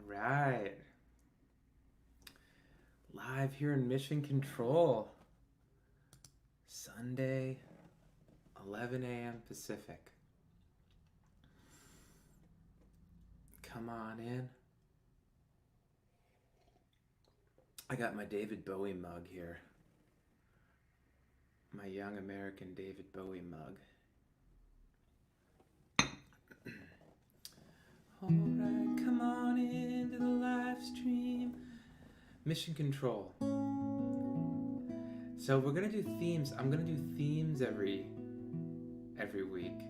Right. Live here in Mission Control. Sunday, 11 a.m. Pacific. Come on in. I got my David Bowie mug here. My young American David Bowie mug. Alright, come on into the live stream. Mission Control. So we're gonna do themes. I'm gonna do themes every week.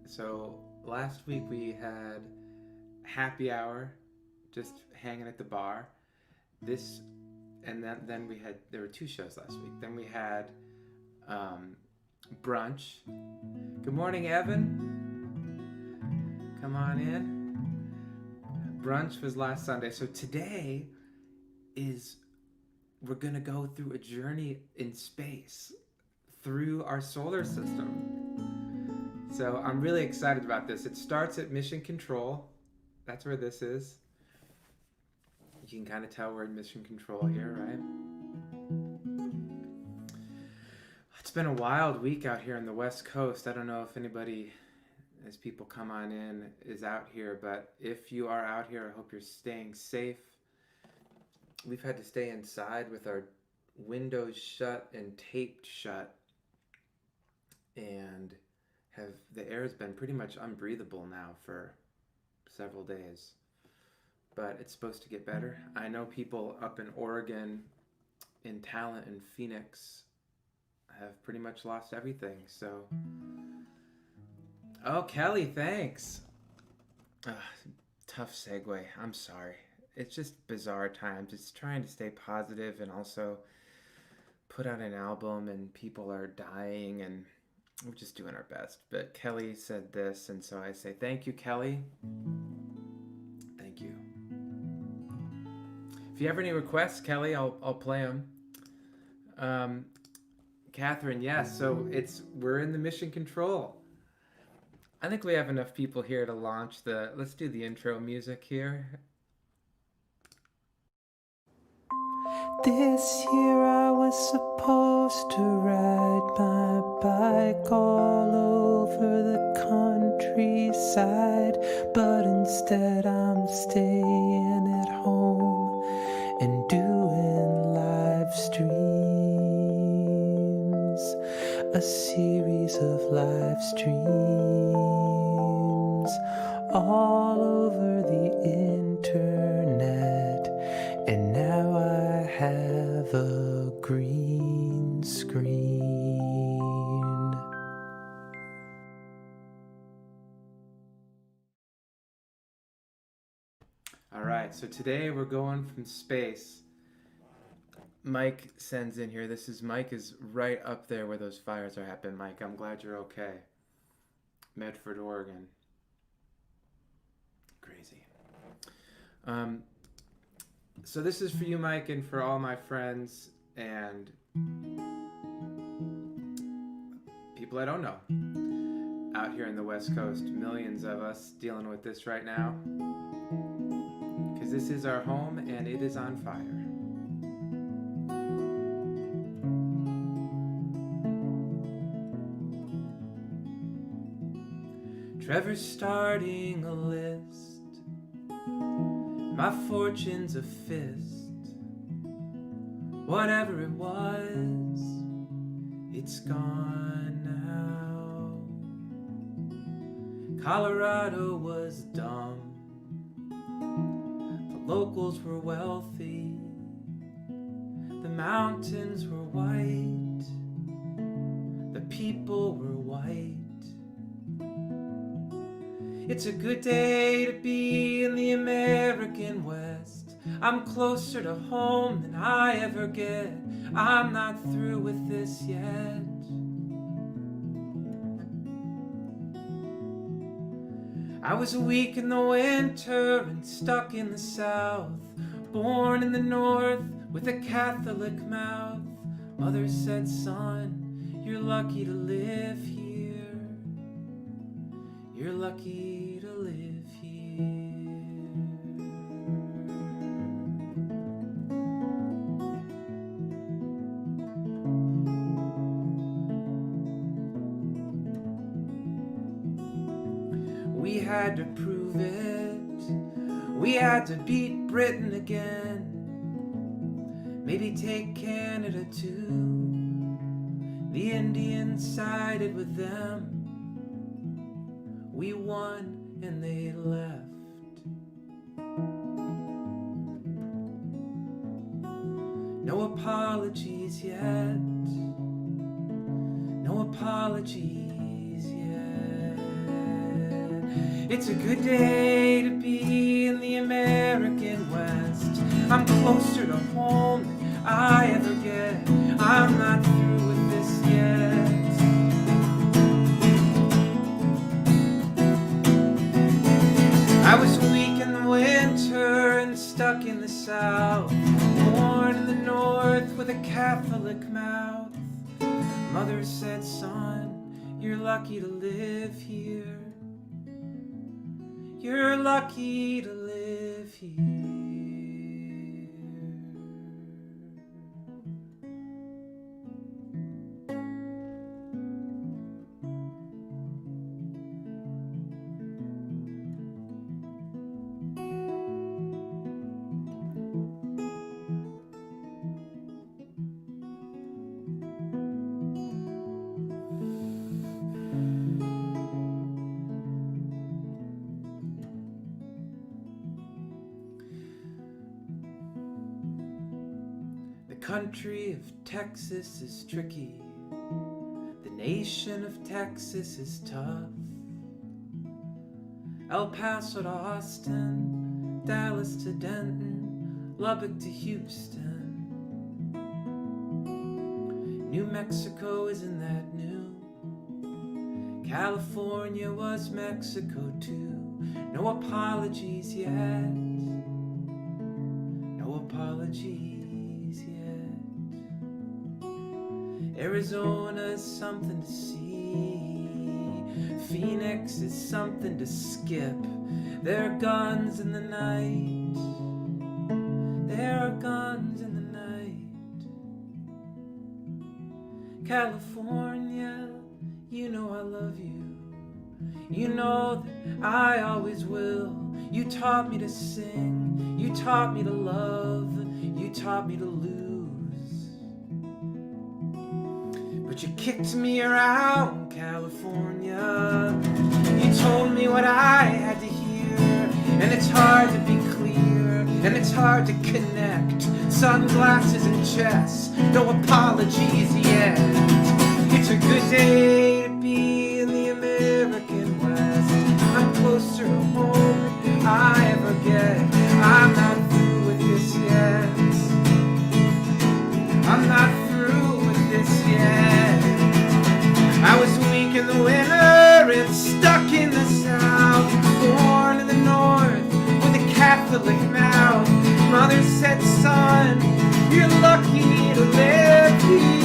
So last week we had happy hour, just hanging at the bar. Then we had, there were two shows last week. Then we had brunch. Good morning, Evan. Come on in. Brunch was last Sunday. So today we're gonna go through a journey in space through our solar system. So I'm really excited about this. It starts at Mission Control. That's where this is. You can kind of tell we're in Mission Control here, right? It's been a wild week out here on the West Coast. I don't know if anybody, as people come on in, is out here, but if you are out here, I hope you're staying safe. We've had to stay inside with our windows shut and taped shut, and the air has been pretty much unbreathable now for several days. But it's supposed to get better. I know people up in Oregon, in Talent and Phoenix, have pretty much lost everything. So, oh, Kelly, thanks. Tough segue. I'm sorry. It's just bizarre times. It's trying to stay positive and also put out an album, and people are dying, and we're just doing our best. But Kelly said this, and so I say thank you, Kelly. Thank you. If you have any requests, Kelly, I'll play them. Catherine, yes. So we're in the Mission Control. I think we have enough people here to launch let's do the intro music here. This year I was supposed to ride my bike all over the countryside, but instead I'm staying at home and doing live streams, a series of live streams all over the internet, and now I have a green screen. All right, so today we're going from space. Mike sends in here. Mike is right up there where those fires are happening. Mike, I'm glad you're okay. Medford, Oregon. Crazy. So this is for you, Mike, and for all my friends and people I don't know out here in the West Coast. Millions of us dealing with this right now, because this is our home and it is on fire. Trevor's starting a list. My fortune's a fist. Whatever it was, it's gone now. Colorado was dumb. The locals were wealthy. The mountains were white. The people were white. It's a good day to be in the American West. I'm closer to home than I ever get. I'm not through with this yet. I was weak in the winter and stuck in the South, born in the North with a Catholic mouth. Mother said, son, you're lucky to live here. You're lucky to live here. had to prove it. We had to beat Britain again. Maybe take Canada too. The Indians sided with them. We won and they left. No apologies yet. No apologies yet. It's a good day to be in the American West. I'm closer to home than I ever get. I'm not through with this yet. I was weak in the winter and stuck in the South. Born in the North with a Catholic mouth. Mother said, son, you're lucky to live here. You're lucky to live here. The country of Texas is tricky. The nation of Texas is tough. El Paso to Austin, Dallas to Denton, Lubbock to Houston. New Mexico isn't that new. California was Mexico too. No apologies yet. No apologies yet. Arizona's something to see. Phoenix is something to skip. There are guns in the night. There are guns in the night. California, you know I love you. You know that I always will. You taught me to sing. You taught me to love. You taught me to lose. But you kicked me around, California. You told me what I had to hear. And it's hard to be clear. And it's hard to connect. Sunglasses and chess. No apologies yet. It's a good day to be in the American West. I'm closer to home than I ever get. I'm not through with this yet. I'm not through with this yet. I was weak in the winter and stuck in the South. Born in the North with a Catholic mouth. Mother said, son, you're lucky to live here.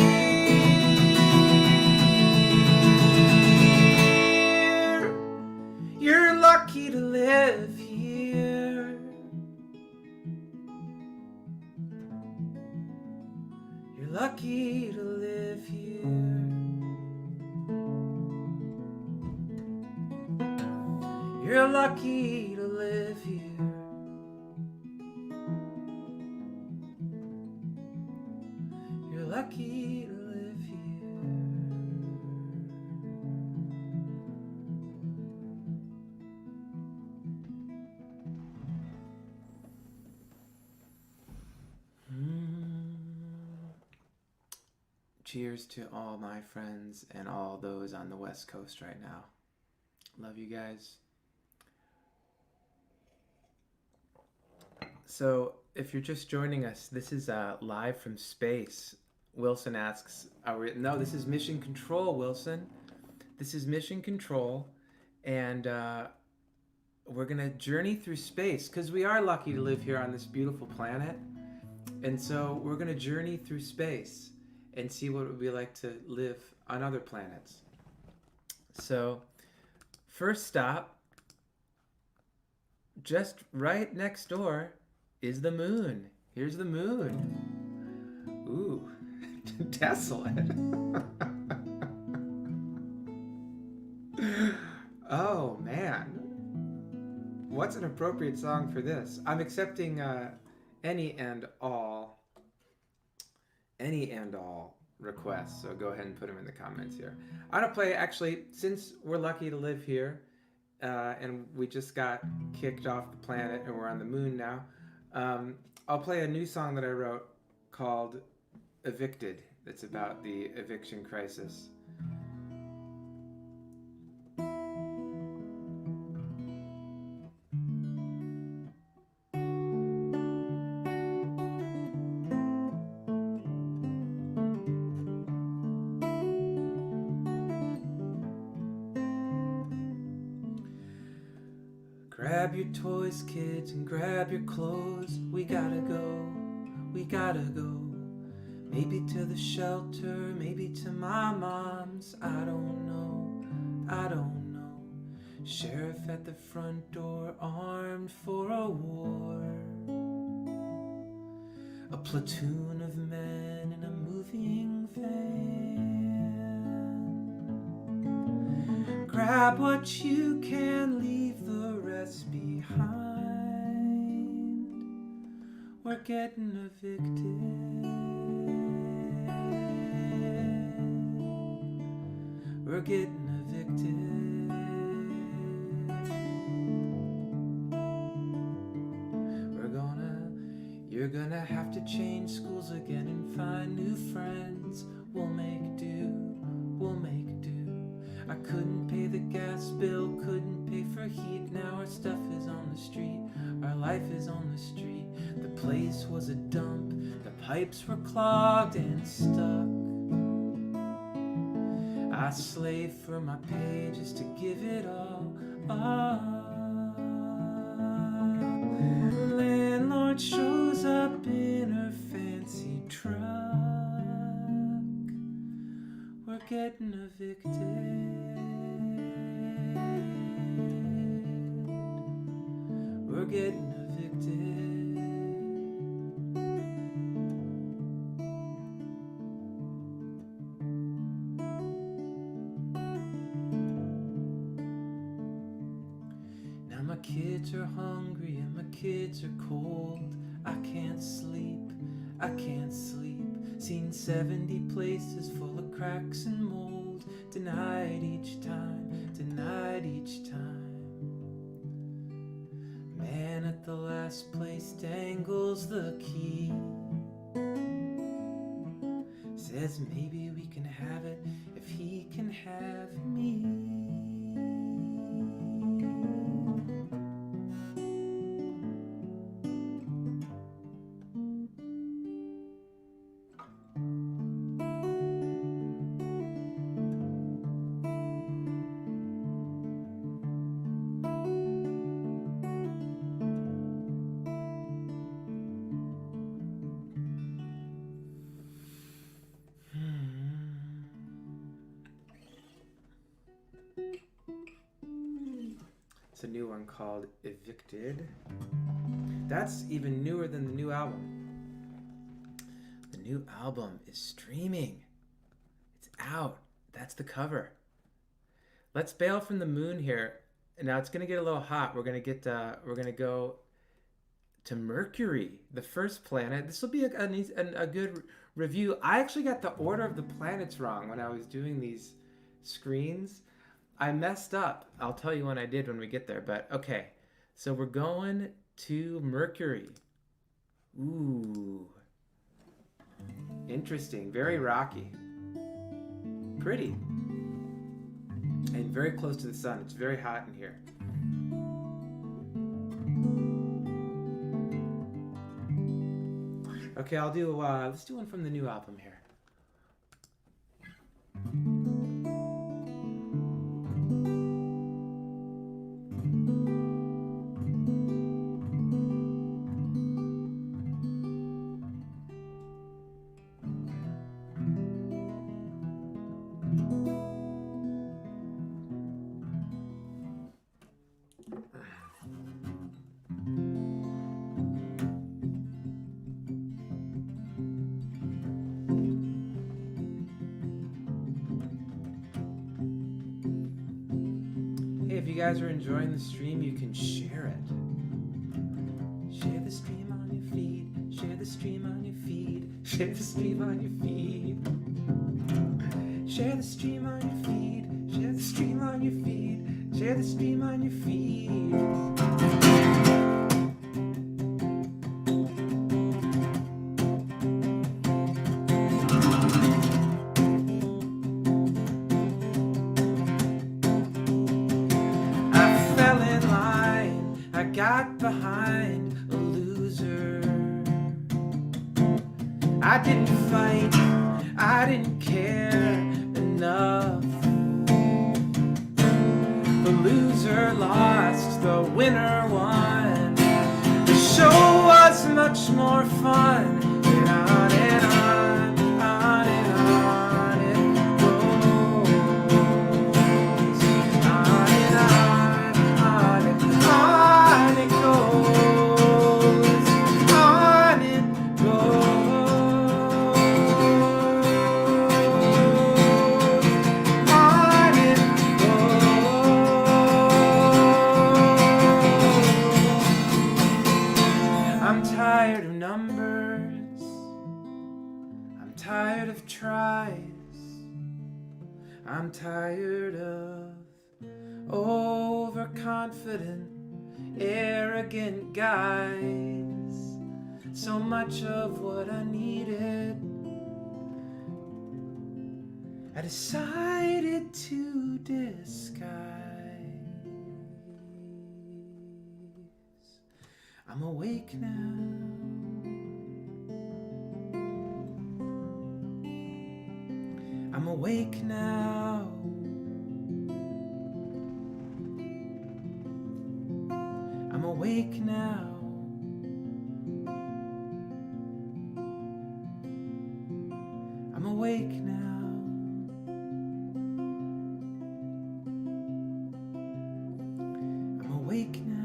You're lucky to live here. You're lucky to live here. You're lucky to live here. You're lucky to live here. Cheers to all my friends and all those on the West Coast right now. Love you guys. So, if you're just joining us, this is live from space. Wilson asks, no, this is Mission Control, Wilson. This is Mission Control, and we're going to journey through space, because we are lucky to live here on this beautiful planet. And so we're going to journey through space and see what it would be like to live on other planets. So, first stop, just right next door, is the moon. Here's the moon. Ooh, desolate. Oh, man. what's an appropriate song for this? I'm accepting any and all requests, so go ahead and put them in the comments here. I'm gonna play, actually, since we're lucky to live here, and we just got kicked off the planet and we're on the moon now, I'll play a new song that I wrote called Evicted. That's about the eviction crisis. Grab your toys, kids, and grab your clothes. We gotta go, we gotta go. Maybe to the shelter, maybe to my mom's. I don't know, I don't know. Sheriff at the front door, armed for a war. A platoon of men in a moving van. Grab what you can, leave the rest behind. We're getting evicted. We're getting evicted. You're gonna have to change schools again and find new friends. We'll make do, we'll make do. I couldn't pay the gas bill, couldn't pay for heat. Now our stuff is on the street, our life is on the street. The place was a dump, the pipes were clogged and stuck. I slave for my pay just to give it all up. Landlord shows up in her fancy truck. We're getting evicted. We're getting evicted. My kids are hungry and my kids are cold. I can't sleep, I can't sleep. Seen 70 places full of cracks and mold. Denied each time, denied each time. Man at the last place dangles the key. Says maybe we can have it if he can have me. It's a new one called Evicted. That's even newer than the new album. The new album is streaming. It's out. That's the cover. Let's bail from the moon here. Now it's gonna get a little hot. We're gonna go to Mercury, the first planet. This will be a good review. I actually got the order of the planets wrong when I was doing these screens. I messed up. I'll tell you when I did when we get there, but okay. So we're going to Mercury. Ooh. Interesting. Very rocky. Pretty. And very close to the sun. It's very hot in here. Okay, I'll do, let's do one from the new album here. If you guys are enjoying the stream, you can share it. Share the stream on your feed. Share the stream on your feed. Share the stream on your feed. Share the stream on your feed. I fell in line. I got behind a loser. I didn't fight. I didn't care enough. The loser lost, the winner won. The show was much more fun. And on and on, on and on it goes. On and on, on and on it goes. On it goes. On it goes. I'm tired of numbers. I'm tired of tries. I'm tired of overconfident, arrogant guys. So much of what I needed, I decided to disguise. I'm awake now. I'm awake now. I'm awake now. I'm awake now. I'm awake now.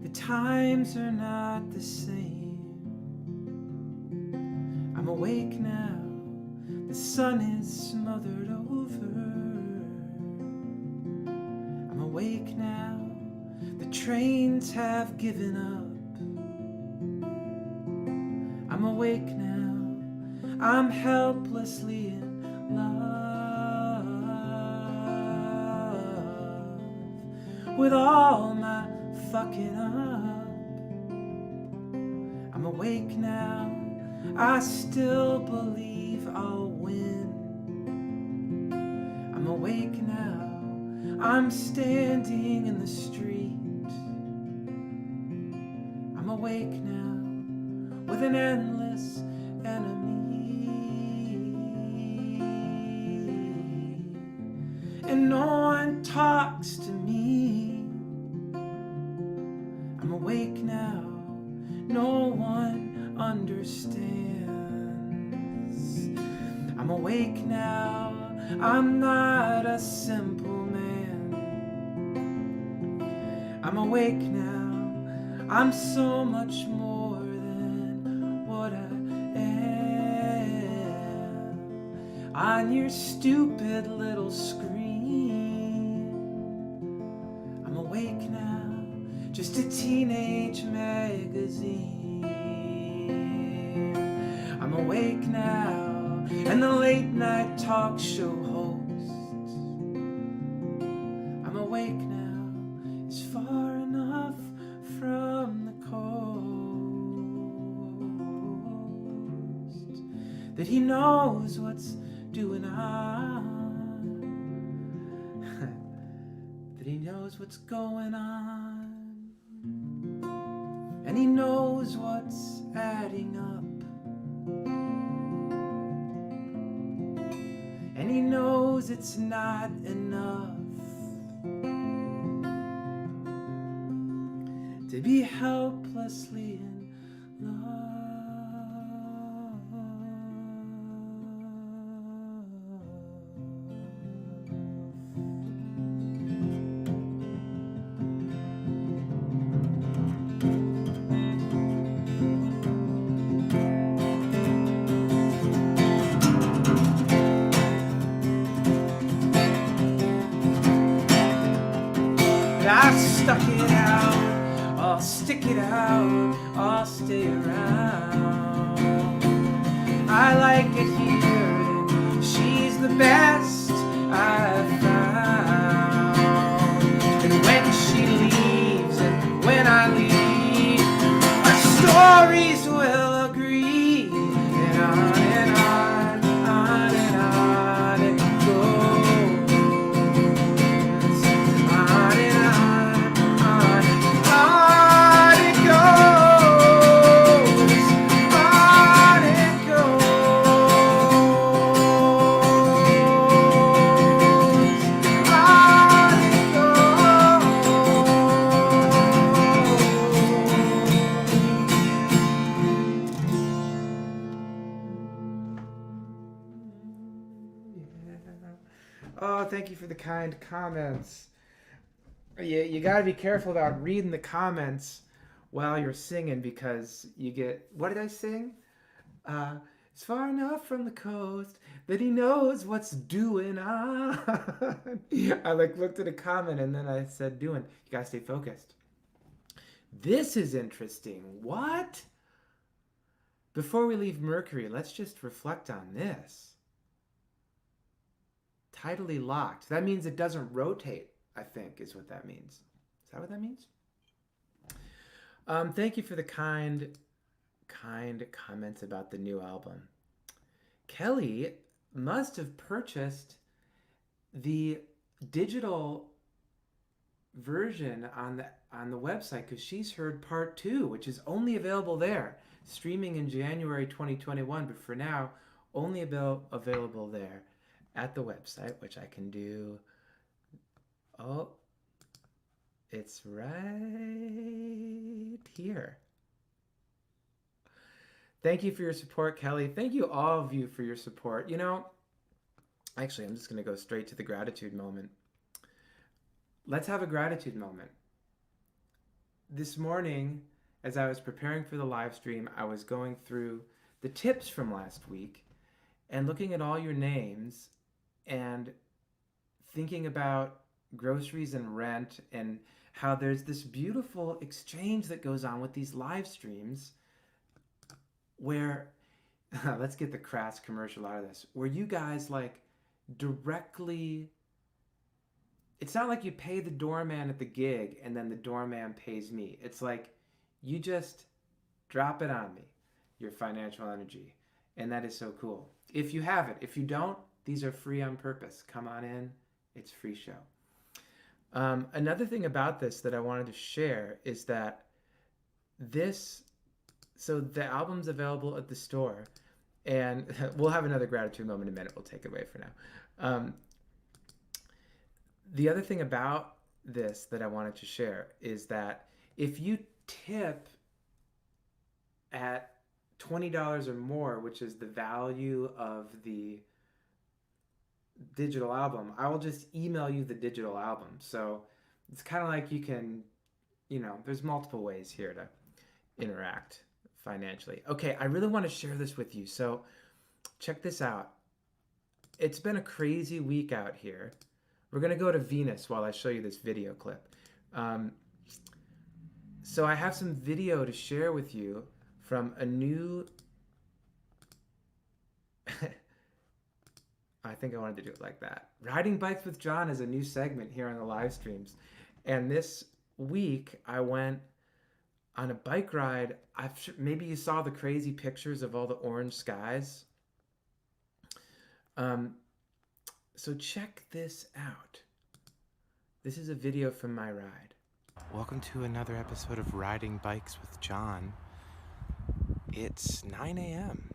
The times are not the same. I'm awake now. The sun is smothered over. I'm awake now. The trains have given up. I'm awake now. I'm helplessly in love with all my fucking up. I'm awake now. I still believe I'll win. I'm awake now. I'm standing in the street. I'm awake now with an endless enemy. And no one talks to me. I'm awake now. No one understands. I'm awake now. I'm not a simple man. I'm awake now. I'm so much more than what I am on your stupid little screen. I'm awake now, just a teenage magazine. I'm awake now, and the late night talk show host. I'm awake now, is far enough from the coast that he knows what's doing on. That he knows what's going on, and he knows what's adding up, and he knows it's not enough to be helplessly in love. I stuck it out, I'll stick it out, I'll stay around. I like it here, and she's the best I've found. And when she leaves and when I leave, our stories will agree, and on and on, on and on it goes. On and on, on and on it goes. On it goes. On it goes. Oh, thank you for the kind comments. You got to be careful about reading the comments while you're singing, because you get, what did I sing? It's far enough from the coast that he knows what's doing on. I looked at a comment and then I said doing. You got to stay focused. This is interesting. What? Before we leave Mercury, let's just reflect on this. Tidally locked. That means it doesn't rotate, I think, is what that means. Is that what that means? Thank you for the kind comments about the new album. Kelly must have purchased the digital version on the website, because she's heard part 2, which is only available there, streaming in January 2021, but for now only available there at the website, which I can do. Oh, it's right here. Thank you for your support, Kelly. Thank you, all of you, for your support. You know, actually, I'm just going to go straight to the gratitude moment. Let's have a gratitude moment. This morning, as I was preparing for the live stream, I was going through the tips from last week and looking at all your names and thinking about groceries and rent, and how there's this beautiful exchange that goes on with these live streams where, let's get the crass commercial out of this, where you guys directly, it's not like you pay the doorman at the gig and then the doorman pays me. It's like you just drop it on me, your financial energy. And that is so cool. If you have it, if you don't, these are free on purpose. Come on in, it's free show. Another thing about this that I wanted to share is that so the album's available at the store, and we'll have another gratitude moment in a minute. We'll take it away for now. The other thing about this that I wanted to share is that if you tip at $20 or more, which is the value of the digital album, I will just email you the digital album. So it's kind of like you can, there's multiple ways here to interact financially. Okay, I really want to share this with you. So check this out. It's been a crazy week out here. We're going to go to Venus while I show you this video clip. So I have some video to share with you from a new... I think I wanted to do it like that. Riding Bikes with John is a new segment here on the live streams. And this week I went on a bike ride. Maybe you saw the crazy pictures of all the orange skies. So check this out. This is a video from my ride. Welcome to another episode of Riding Bikes with John. It's 9 a.m.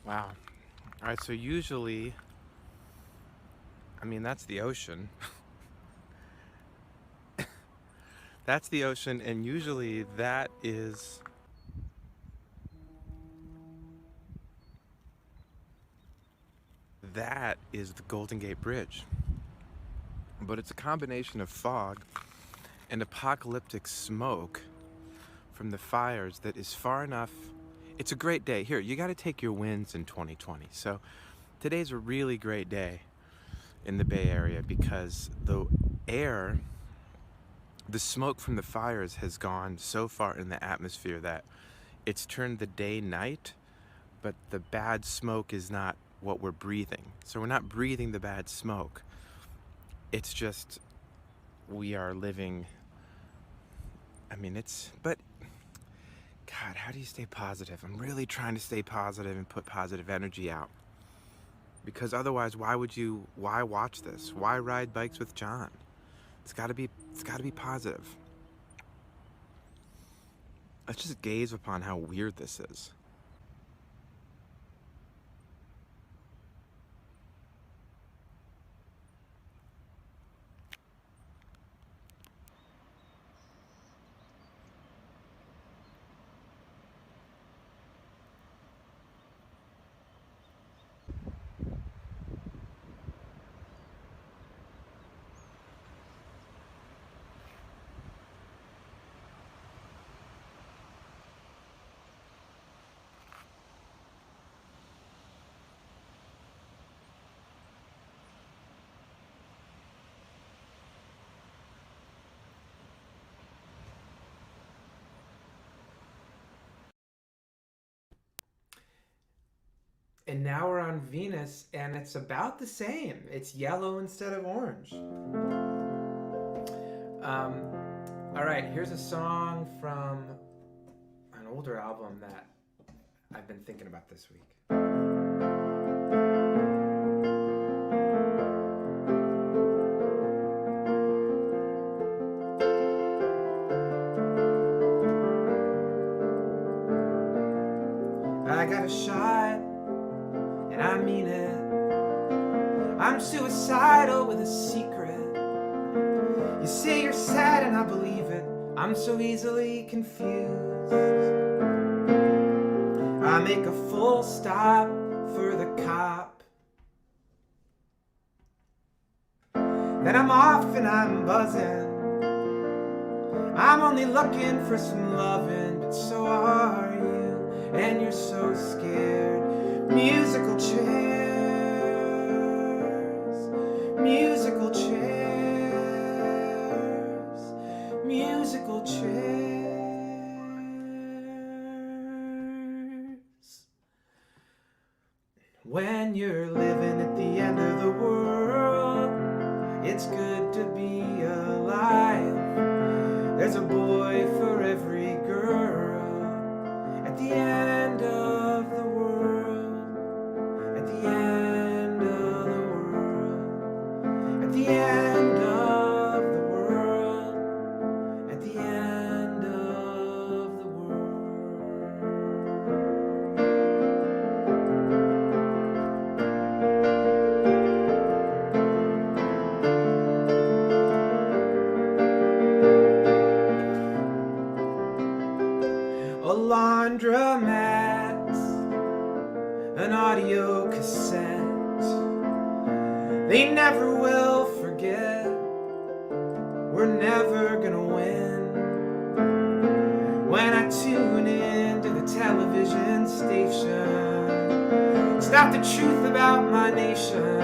Wow. All right, so usually, that's the ocean. That's the ocean, and usually that is the Golden Gate Bridge. But it's a combination of fog and apocalyptic smoke from the fires that is far enough. It's a great day. Here, you got to take your wins in 2020. So today's a really great day in the Bay Area because the air, the smoke from the fires has gone so far in the atmosphere that it's turned the day night, but the bad smoke is not what we're breathing. So we're not breathing the bad smoke. It's just we are living. But God, how do you stay positive? I'm really trying to stay positive and put positive energy out. Because otherwise, why watch this? Why ride bikes with John? It's gotta be positive. Let's just gaze upon how weird this is. And now we're on Venus, and it's about the same. It's yellow instead of orange. All right, here's a song from an older album that I've been thinking about this week. I got a shot, and I mean it. I'm suicidal with a secret. You say you're sad and I believe it. I'm so easily confused. I make a full stop for the cop. Then I'm off and I'm buzzing. I'm only looking for some loving, but so are you, and you're so scared. Musical chairs, musical chairs, musical chairs. When you're living at the end of the world, it's good to be alive. There's a boy for every girl at the end of the world, at the end of the world, at the end of the world, at the end of the a laundromat, an audio cassette. They never will forget. We're never gonna win. When I tune in to the television station, it's not the truth about my nation.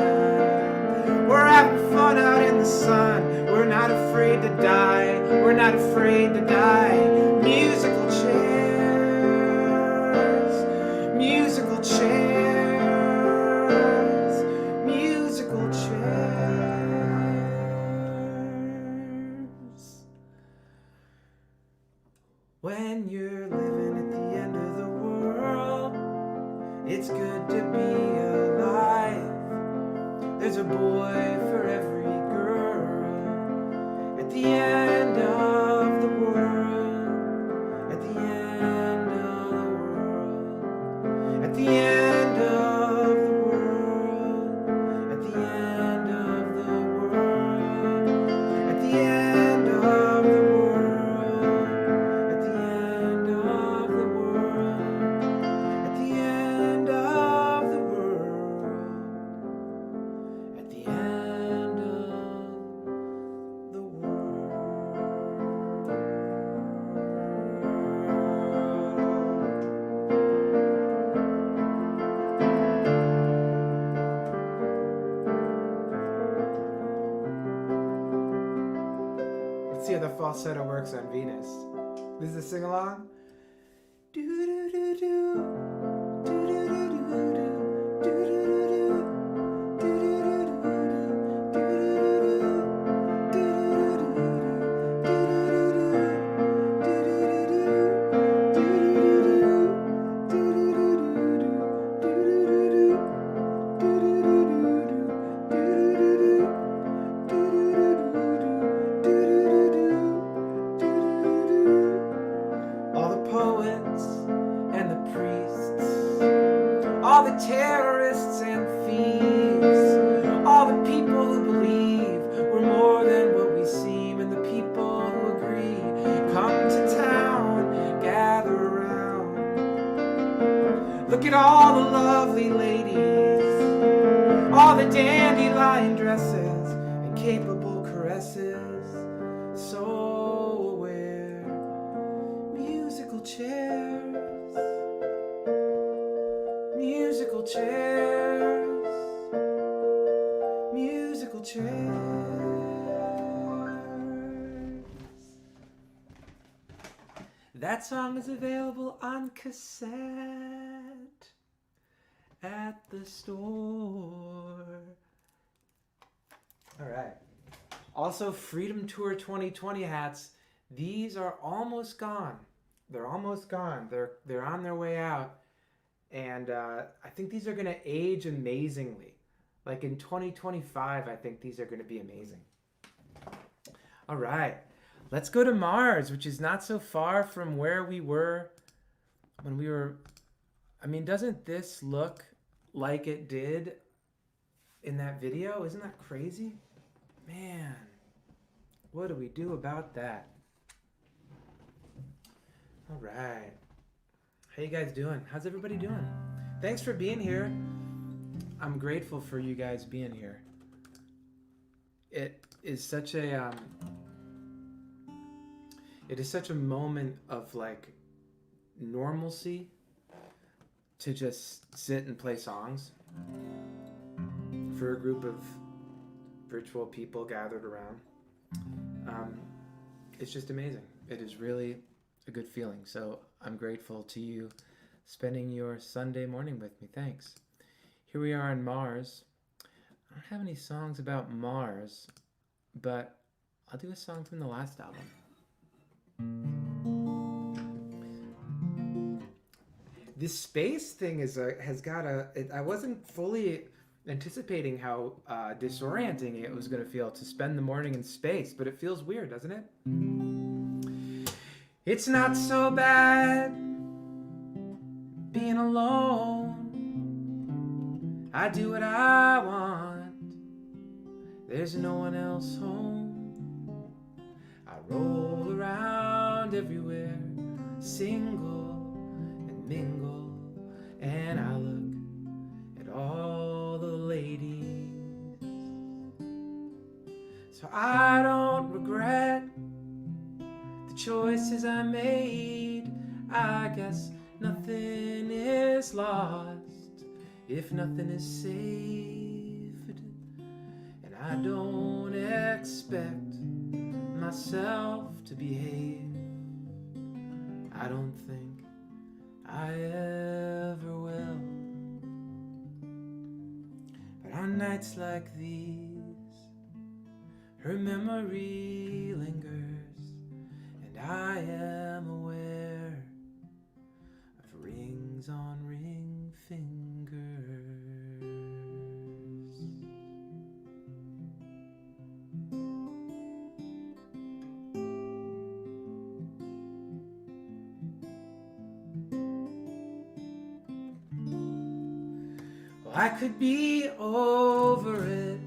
We're having fun out in the sun. We're not afraid to die. We're not afraid to die. Musical chairs, musical chairs, musical chairs. When you're living at the end of the world, it's good to be alive. There's a boy for every girl at the end of the world, at the end of the world, at the end of the world, at the end of the world, at the end of the world. see how the falsetto works on Venus. This is a sing-along. All the terrorists and thieves, all the people who believe we're more than what we seem, and the people who agree, come to town, gather around. Look at all the lovely ladies, all the dandelion dresses, and capable caresses, so aware, musical chairs. Musical chairs, musical chairs. That song is available on cassette at the store. All right. Also, Freedom Tour 2020 hats. These are almost gone. They're almost gone. They're on their way out. And I think these are going to age amazingly. Like in 2025, I think these are going to be amazing. All right. Let's go to Mars, which is not so far from where we were when we were... I mean, doesn't this look like it did in that video? Isn't that crazy? Man, what do we do about that? All right. How you guys doing? How's everybody doing? Thanks for being here. I'm grateful for you guys being here. It is such a moment of like normalcy to just sit and play songs for a group of virtual people gathered around. It's just amazing. It is really a good feeling. So I'm grateful to you spending your Sunday morning with me. Thanks. Here we are on Mars. I don't have any songs about Mars, but I'll do a song from the last album. This space thing I wasn't fully anticipating how disorienting it was going to feel to spend the morning in space, but it feels weird, doesn't it? It's not so bad being alone. I do what I want. There's no one else home. I roll around everywhere, single and mingle, and I look at all the ladies. So I don't regret the choices I made. I guess nothing is lost if nothing is saved. And I don't expect myself to behave. I don't think I ever will. But on nights like these, her memory lingers, and I am aware of rings on ring fingers. Well, I could be over it,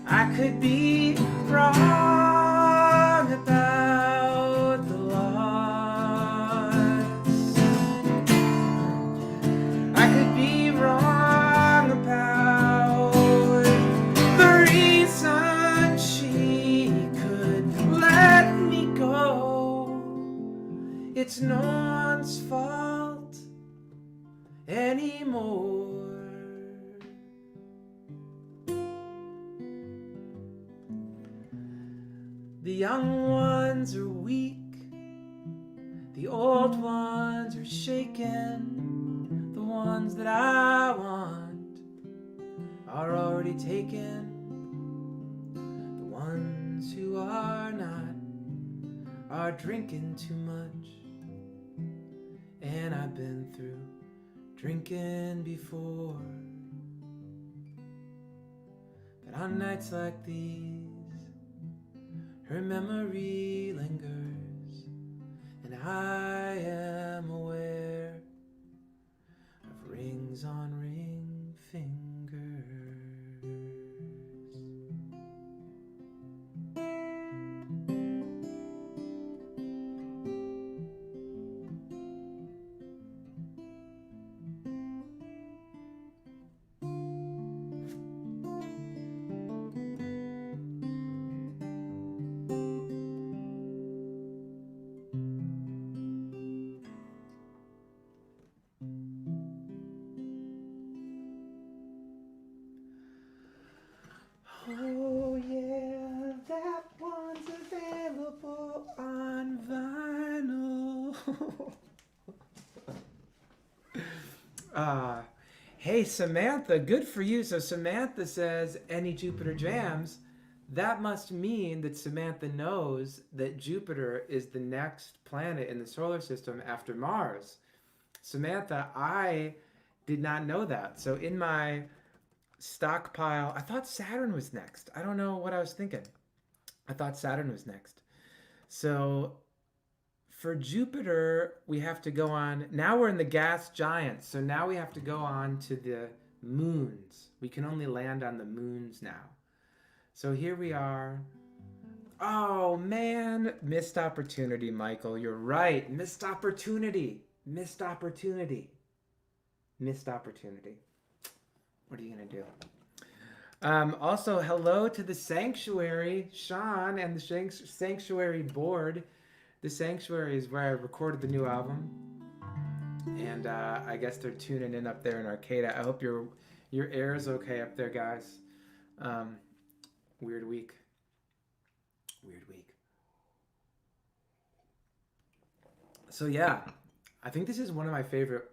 I could be wrong about the loss. I could be wrong about the reason she could let me go. It's no one's fault anymore. The young ones are weak, the old ones are shaken. The ones that I want are already taken. The ones who are not are drinking too much. And I've been through drinking before. But on nights like these, her memory lingers, and I am aware of rings on ring fingers. Oh yeah, that one's available on vinyl. Hey Samantha, good for you. So Samantha says, any Jupiter jams? That must mean that Samantha knows that Jupiter is the next planet in the solar system after Mars. Samantha, I did not know that. So in my stockpile, I thought Saturn was next. I don't know what I was thinking. I thought Saturn was next. So for Jupiter, we have to go on. Now we're in the gas giants. So now we have to go on to the moons. We can only land on the moons now. So here we are. Oh man, missed opportunity, Michael. You're right. Missed opportunity. Missed opportunity. Missed opportunity. What are you going to do? Also, hello to the Sanctuary, Sean, and the Sanctuary board. The Sanctuary is where I recorded the new album. And I guess they're tuning in up there in Arcata. I hope your air is okay up there, guys. Weird week. Weird week. So yeah, I think this is one of my favorite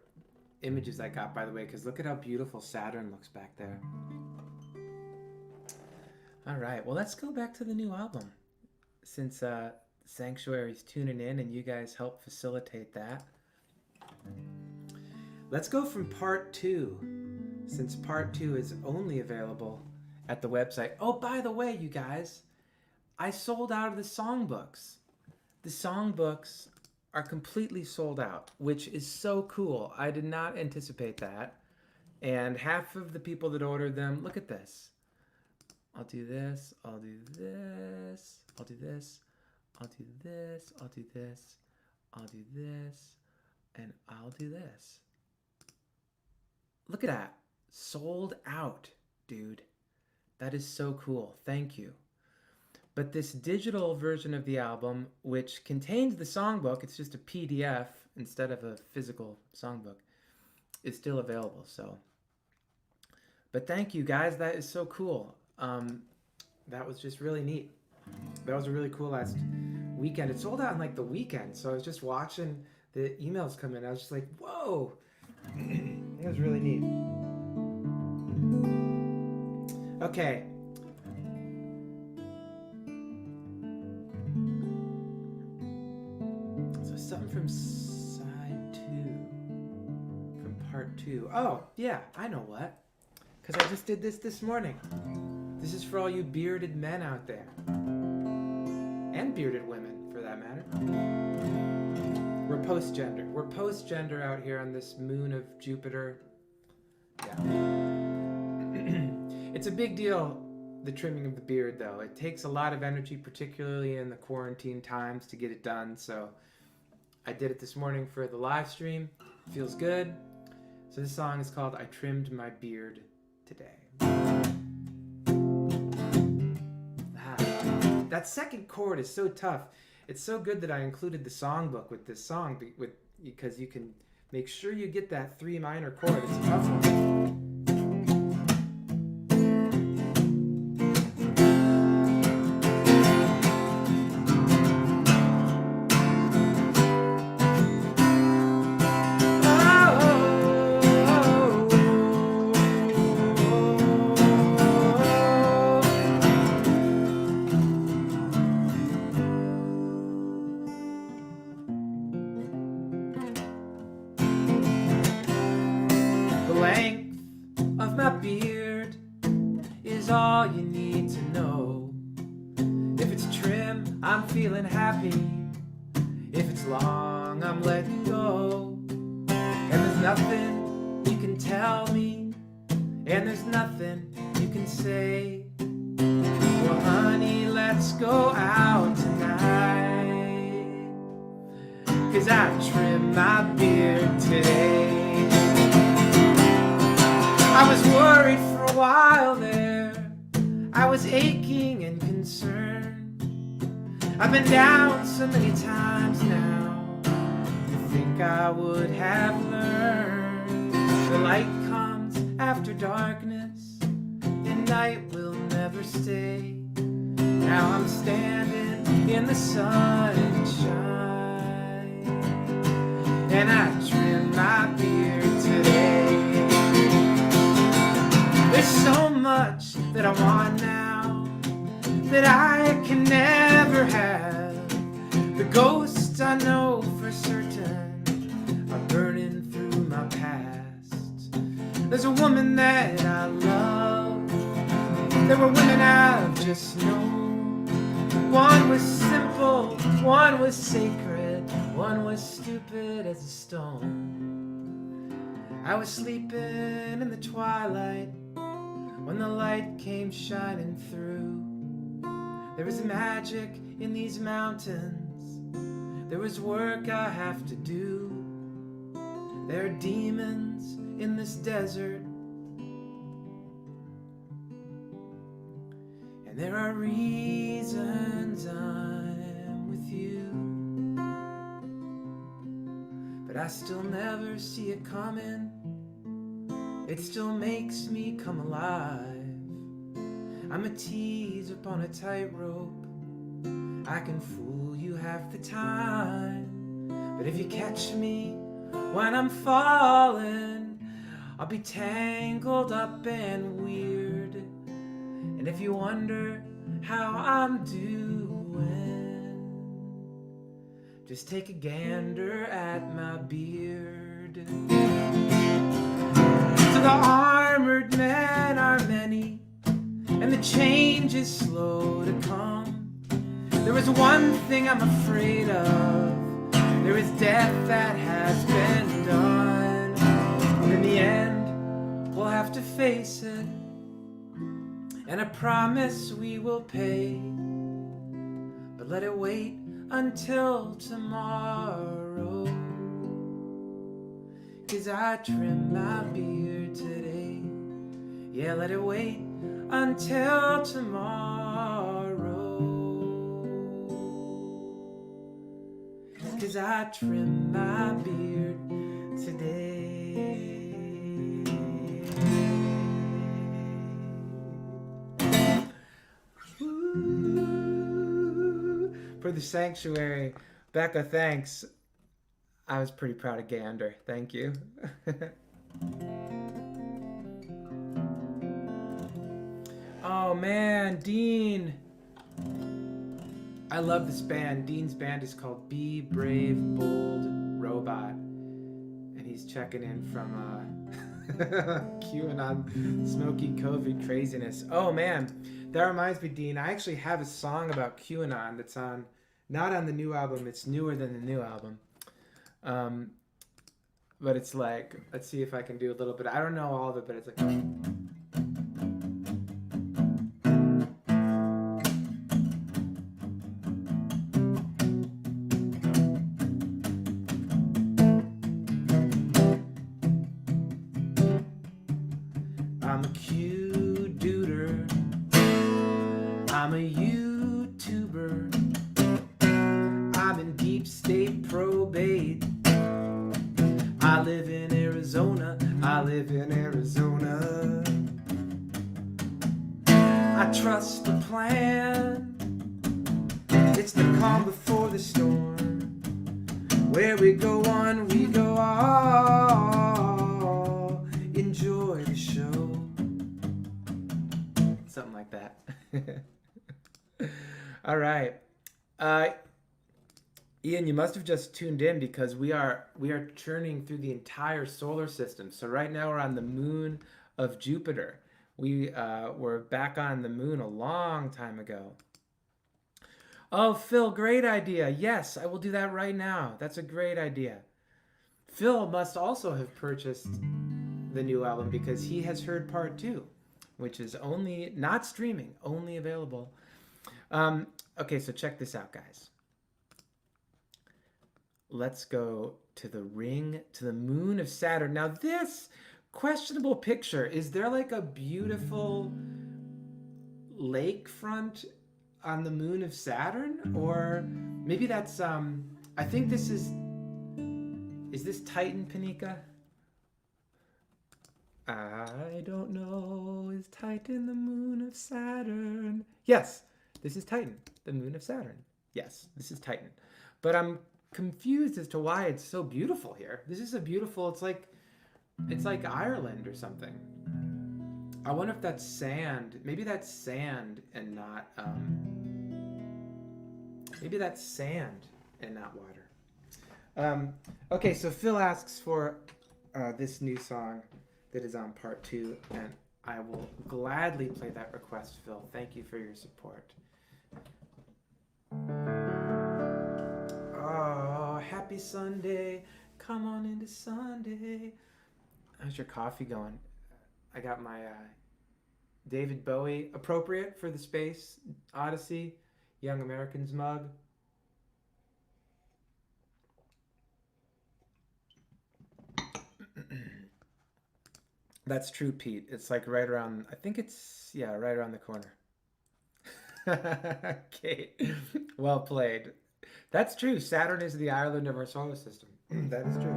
images I got, by the way, because look at how beautiful Saturn looks back there. All right, well, let's go back to the new album, since Sanctuary's tuning in and you guys help facilitate that. Let's go from part 2, since part 2 is only available at the website. Oh, by the way, you guys, I sold out of the songbooks. The songbooks are completely sold out, which is so cool. I did not anticipate that. And half of the people that ordered them, look at this. I'll do this, I'll do this, I'll do this, I'll do this, I'll do this, I'll do this, and I'll do this. Look at that. Sold out, dude. That is so cool. Thank you. But this digital version of the album, which contains the songbook, it's just a PDF instead of a physical songbook, is still available. So, but thank you guys. That is so cool. That was just really neat. That was a really cool last weekend. It sold out in like the weekend. So I was just watching the emails come in. I was just like, whoa. It was really neat. Okay. So something from side 2. From part 2. Oh, yeah, I know what. Because I just did this morning. This is for all you bearded men out there. And bearded women, for that matter. We're post-gender. We're post-gender out here on this moon of Jupiter. Yeah. It's a big deal, the trimming of the beard, though. It takes a lot of energy, particularly in the quarantine times, to get it done. So I did it this morning for the live stream. Feels good. So this song is called I Trimmed My Beard Today. That second chord is so tough. It's so good that I included the songbook with this song because you can make sure you get that 3 minor chord. It's a tough one. all you need to know. If it's trim, I'm feeling happy. If it's long, I'm letting go. And there's nothing you can tell me, and there's nothing you can say. Well, honey, let's go out tonight, 'cause I trimmed my beard today. I was worried for a while there. I was aching and concerned. I've been down so many times now. You think I would have learned. The light comes after darkness, and night will never stay. Now I'm standing in the sunshine, and I trimmed my beard today. There's so much that I want now that I can never have. The ghosts I know for certain are burning through my past. There's a woman that I love. There were women I've just known. One was simple, one was sacred, one was stupid as a stone. I was sleeping in the twilight when the light came shining through. There was magic in these mountains. There was work I have to do. There are demons in this desert, and there are reasons I'm with you. But I still never see it coming. It still makes me come alive. I'm a tease upon a tightrope. I can fool you half the time. But if you catch me when I'm falling, I'll be tangled up and weird. And if you wonder how I'm doing, just take a gander at my beard. So the armored men are many, and the change is slow to come. There is one thing I'm afraid of. There is death that has been done. And in the end, we'll have to face it, and I promise we will pay. But let it wait until tomorrow, 'cause I trimmed my beard today. Yeah, let it wait until tomorrow, 'cause I trimmed my beard today. Ooh, for the sanctuary, Becca, thanks. I was pretty proud of Gander. Thank you. Oh man, Dean. I love this band. Dean's band is called Be Brave, Bold Robot. And he's checking in from QAnon smoky COVID craziness. Oh man, that reminds me, Dean. I actually have a song about QAnon that's not on the new album. It's newer than the new album. But it's like, let's see if I can do a little bit. I don't know all of it, but it's like... I'm a Q-duder. I'm a YouTuber. I'm in deep state probate. I live in Arizona. I live in Arizona. I trust the plan. It's the calm before the storm. Where we go on, we go all. Enjoy the show. Something like that. All right. Ian, you must have just tuned in because we are churning through the entire solar system. So right now we're on the moon of Jupiter. We were back on the moon a long time ago. Oh, Phil, great idea. Yes, I will do that right now. That's a great idea. Phil must also have purchased the new album because he has heard part two, which is only not streaming, only available. Okay, so check this out, guys. Let's go to the ring, to the moon of Saturn. Now, this questionable picture, is there like a beautiful lakefront on the moon of Saturn? Or maybe that's, I think this is this Titan, Panika? I don't know, is Titan the moon of Saturn? Yes, this is Titan, the moon of Saturn. Yes, this is Titan. But I'm confused as to why it's so beautiful here. This is a beautiful, it's like Ireland or something. I wonder if that's sand. Maybe that's sand and not maybe that's sand and not water. Okay, so Phil asks for this new song that is on part two, and I will gladly play that request, Phil. Thank you for your support. Oh, happy Sunday. Come on into Sunday. How's your coffee going? I got my David Bowie, appropriate for the Space Odyssey, Young Americans mug. That's true, Pete. It's like right around, I think it's, yeah, right around the corner. Kate, well played. That's true. Saturn is the island of our solar system. That is true.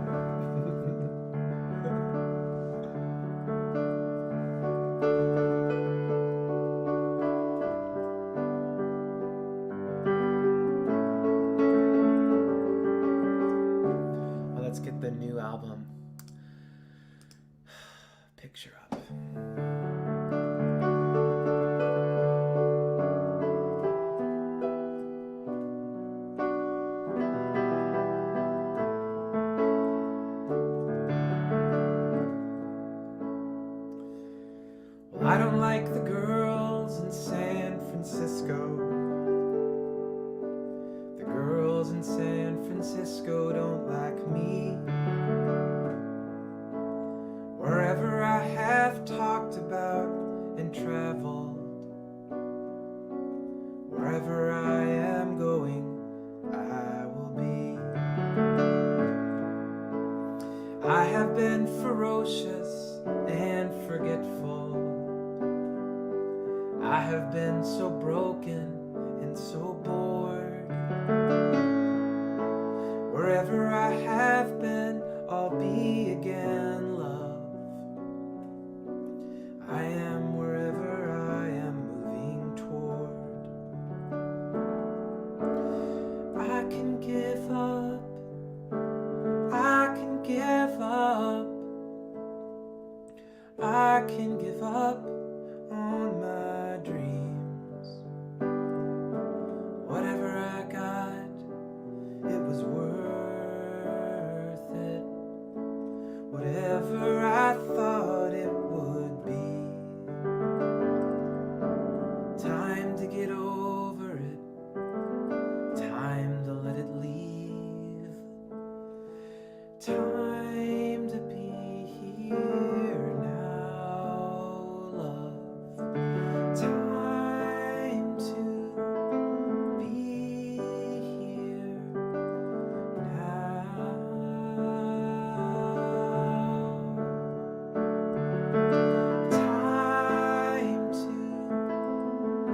Well, let's get the new album picture up. Well, I don't like the girls in San Francisco. The girls in San Francisco don't like me. Wherever I have talked about and traveled, wherever I am going, I will be. I have been ferocious and forgetful. I have been so broken and so bored. Wherever I have been, I'll be again, love. I am wherever I am moving toward. I can give up. I can give up. I can give up on my dreams. Whatever I got, it was worth it. Whatever I thought it would be. Time to get over it. Time to let it leave. Time to be here now, love. Time to be here now. Time to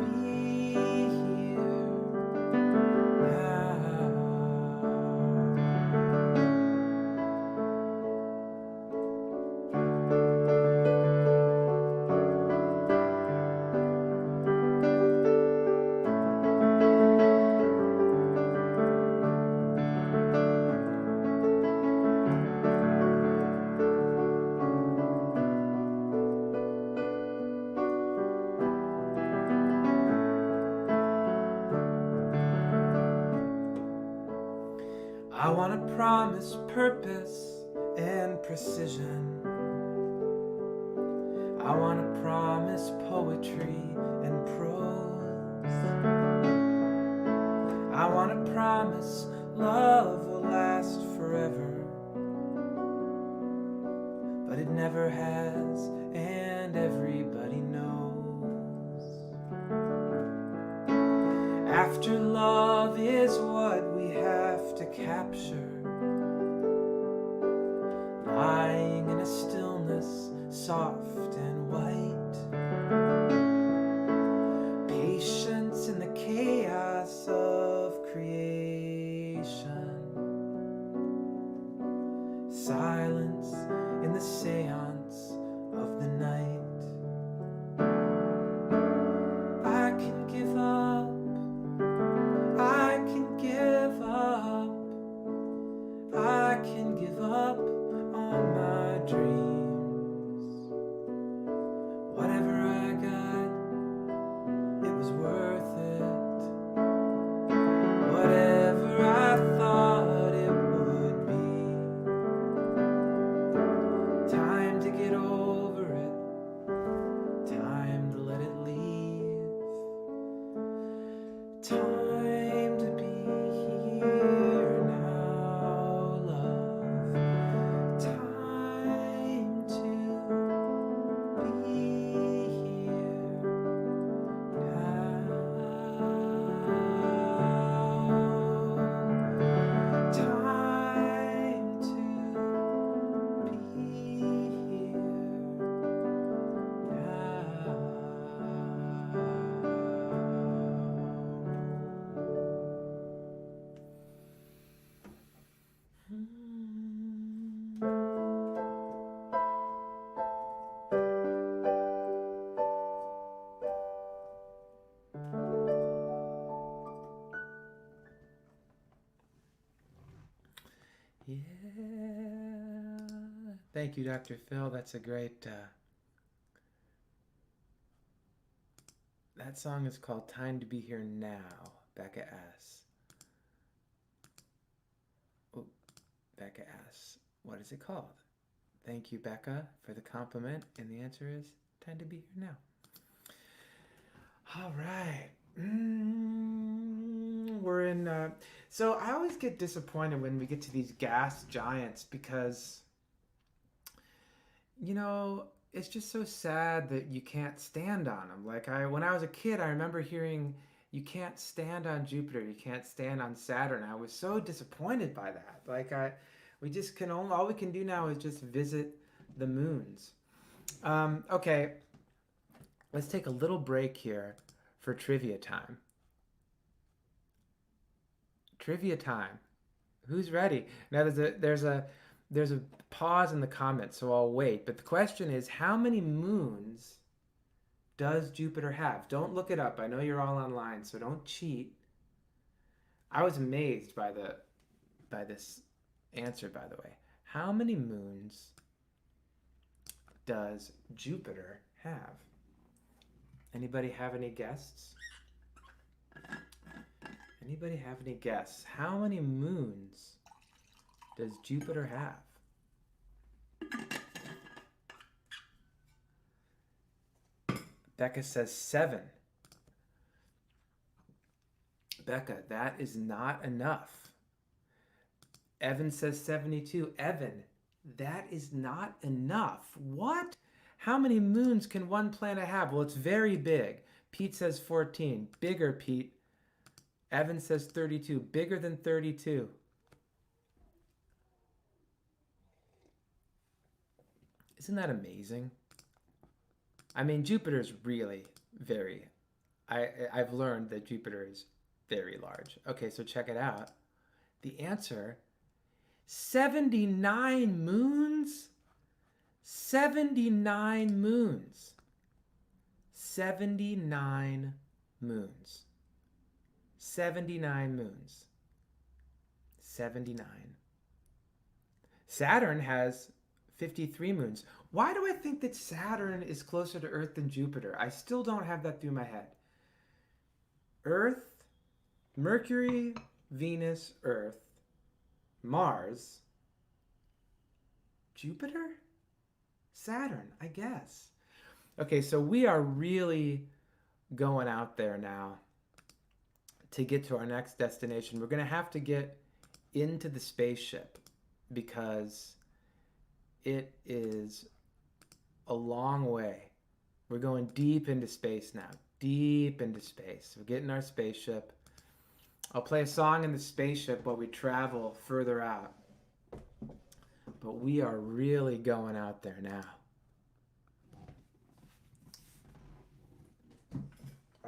be here now. I want to promise purpose and precision. I I want to promise poetry and prose. I want to promise love will last forever, but it never has, and everybody knows. After love is what we have to capture, lying in a stillness soft and white. Patience in the chaos of creation. Silence in the seance of the night. I can give up. I can give up. I can give up on my dreams. Whatever I got, it was worth it. Whatever I thought it would be. Time to get over it. Time to let it leave. Time to be here now, love. Time to be here now. Time to be here now. Yeah. Thank you, Dr. Phil. That's a great. That song is called Time to Be Here Now. Becca S. Oh, Becca S. What is it called? Thank you, Becca, for the compliment. And the answer is Time to Be Here Now. All right. We're in. So I always get disappointed when we get to these gas giants because, you know, it's just so sad that you can't stand on them. Like when I was a kid, I remember hearing you can't stand on Jupiter, you can't stand on Saturn. I was so disappointed by that. Like we just can only, all we can do now is just visit the moons. Okay, let's take a little break here for trivia time. Trivia time. Who's ready? Now there's a pause in the comments, so I'll wait. But the question is, how many moons does Jupiter have? Don't look it up. I know you're all online, so don't cheat. I was amazed by this answer, by the way. How many moons does Jupiter have? Anybody have any guesses? Anybody have any guess? How many moons does Jupiter have? Becca says 7. Becca, that is not enough. Evan says 72. Evan, that is not enough. What? How many moons can one planet have? Well, it's very big. Pete says 14. Bigger, Pete. Evan says 32. Bigger than 32. Isn't that amazing? I mean, Jupiter is really very... I've learned that Jupiter is very large. Okay, so check it out. The answer, 79 moons? 79 moons. 79 moons. 79 moons. 79. Saturn has 53 moons. Why do I think that Saturn is closer to Earth than Jupiter? I still don't have that through my head. Earth, Mercury, Venus, Earth, Mars, Jupiter, Saturn, I guess. Okay, so we are really going out there now to get to our next destination. We're going to have to get into the spaceship because it is a long way. We're going deep into space now. Deep into space. We're getting our spaceship. I'll play a song in the spaceship while we travel further out. But we are really going out there now.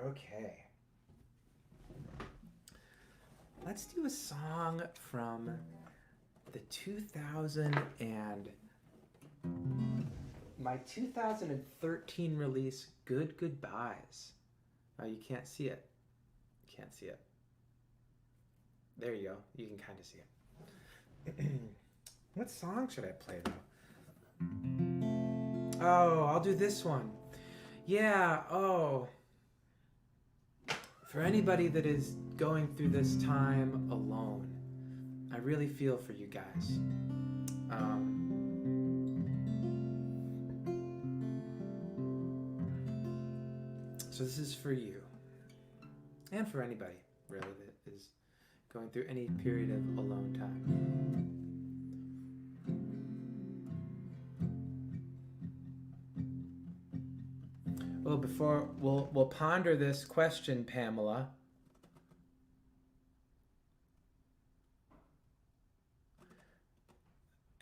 Okay. Let's do a song from the 2013 release, Good Goodbyes. Oh, you can't see it. You can't see it. There you go. You can kind of see it. What song should I play, though? Oh, I'll do this one. Yeah, oh. For anybody that is going through this time alone, I really feel for you guys. So this is for you. And for anybody, really, that is going through any period of alone time. Well, before we'll ponder this question, Pamela.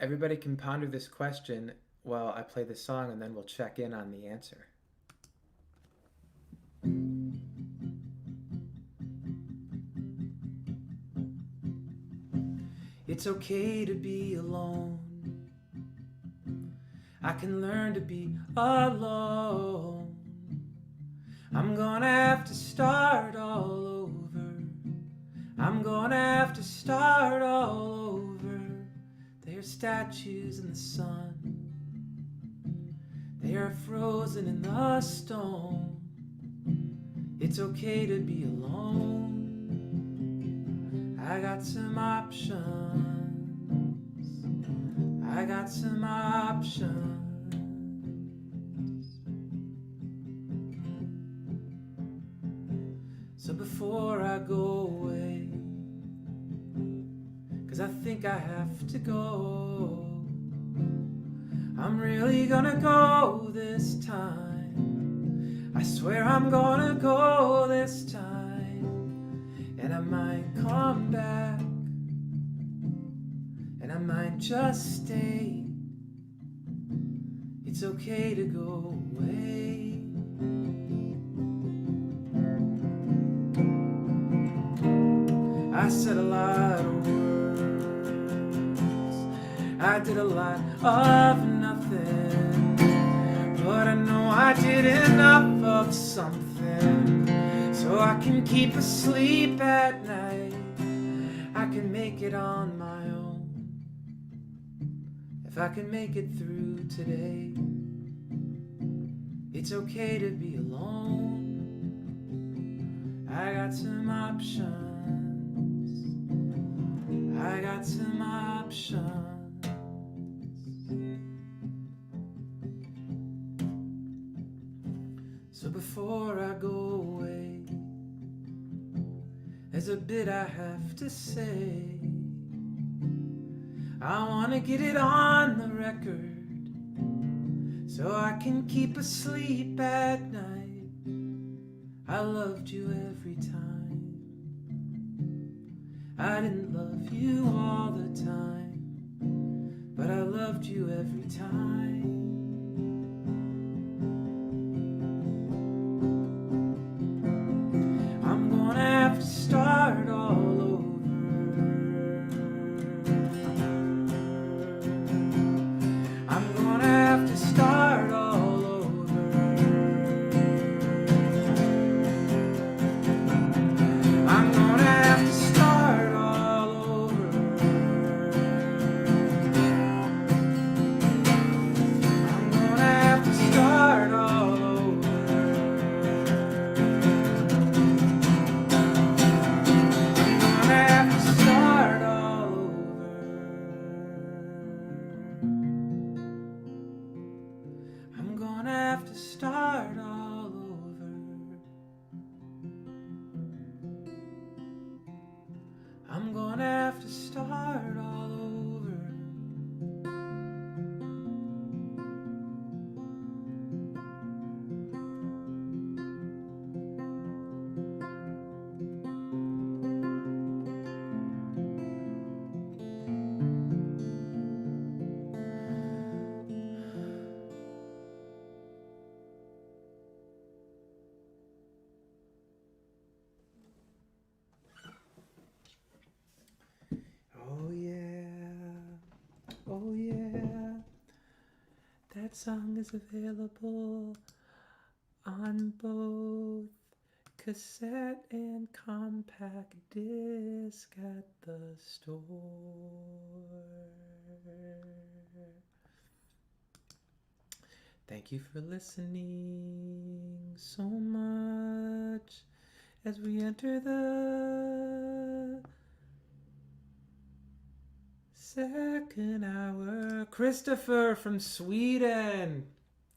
Everybody can ponder this question while I play the song, and then we'll check in on the answer. It's okay to be alone. I can learn to be alone. I'm gonna have to start all over. I'm gonna have to start all over. They are statues in the sun. They are frozen in the stone. It's okay to be alone. I got some options. I got some options. So before I go away, 'cause I think I have to go, I'm really gonna go this time. I swear I'm gonna go this time. And I might come back, and I might just stay. It's okay to go away. I said a lot of words, I did a lot of nothing, but I know I did enough of something, so I can keep asleep at night. I can make it on my own, if I can make it through today. It's okay to be alone. I got some options. I got some options. So before I go away, there's a bit I have to say. I want to get it on the record, so I can keep asleep at night. I loved you every time. I didn't love you all the time, but I loved you every time. I'm gonna have to start all over. I'm gonna have to start all over. I'm gonna have to start all over. have to start all over. Oh yeah, oh yeah, that song is available on both cassette and compact disc at the store. Thank you for listening so much as we enter the second hour. Christopher from Sweden.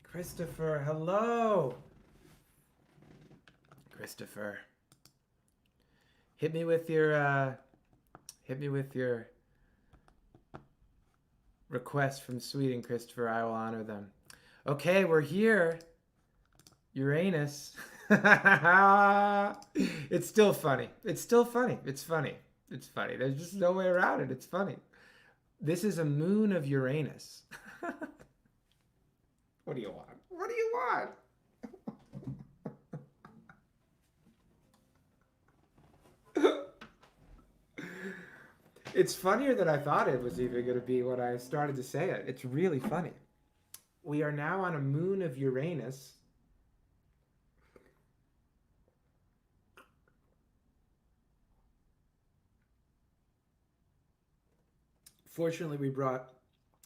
Christopher, hello. Christopher, hit me with your requests from Sweden, Christopher. I will honor them. Okay, we're here. Uranus. It's still funny. It's still funny. It's funny. It's funny. There's just no way around it. It's funny. This is a moon of Uranus. What do you want? What do you want? It's funnier than I thought it was even going to be when I started to say it. It's really funny. We are now on a moon of Uranus. Fortunately, we brought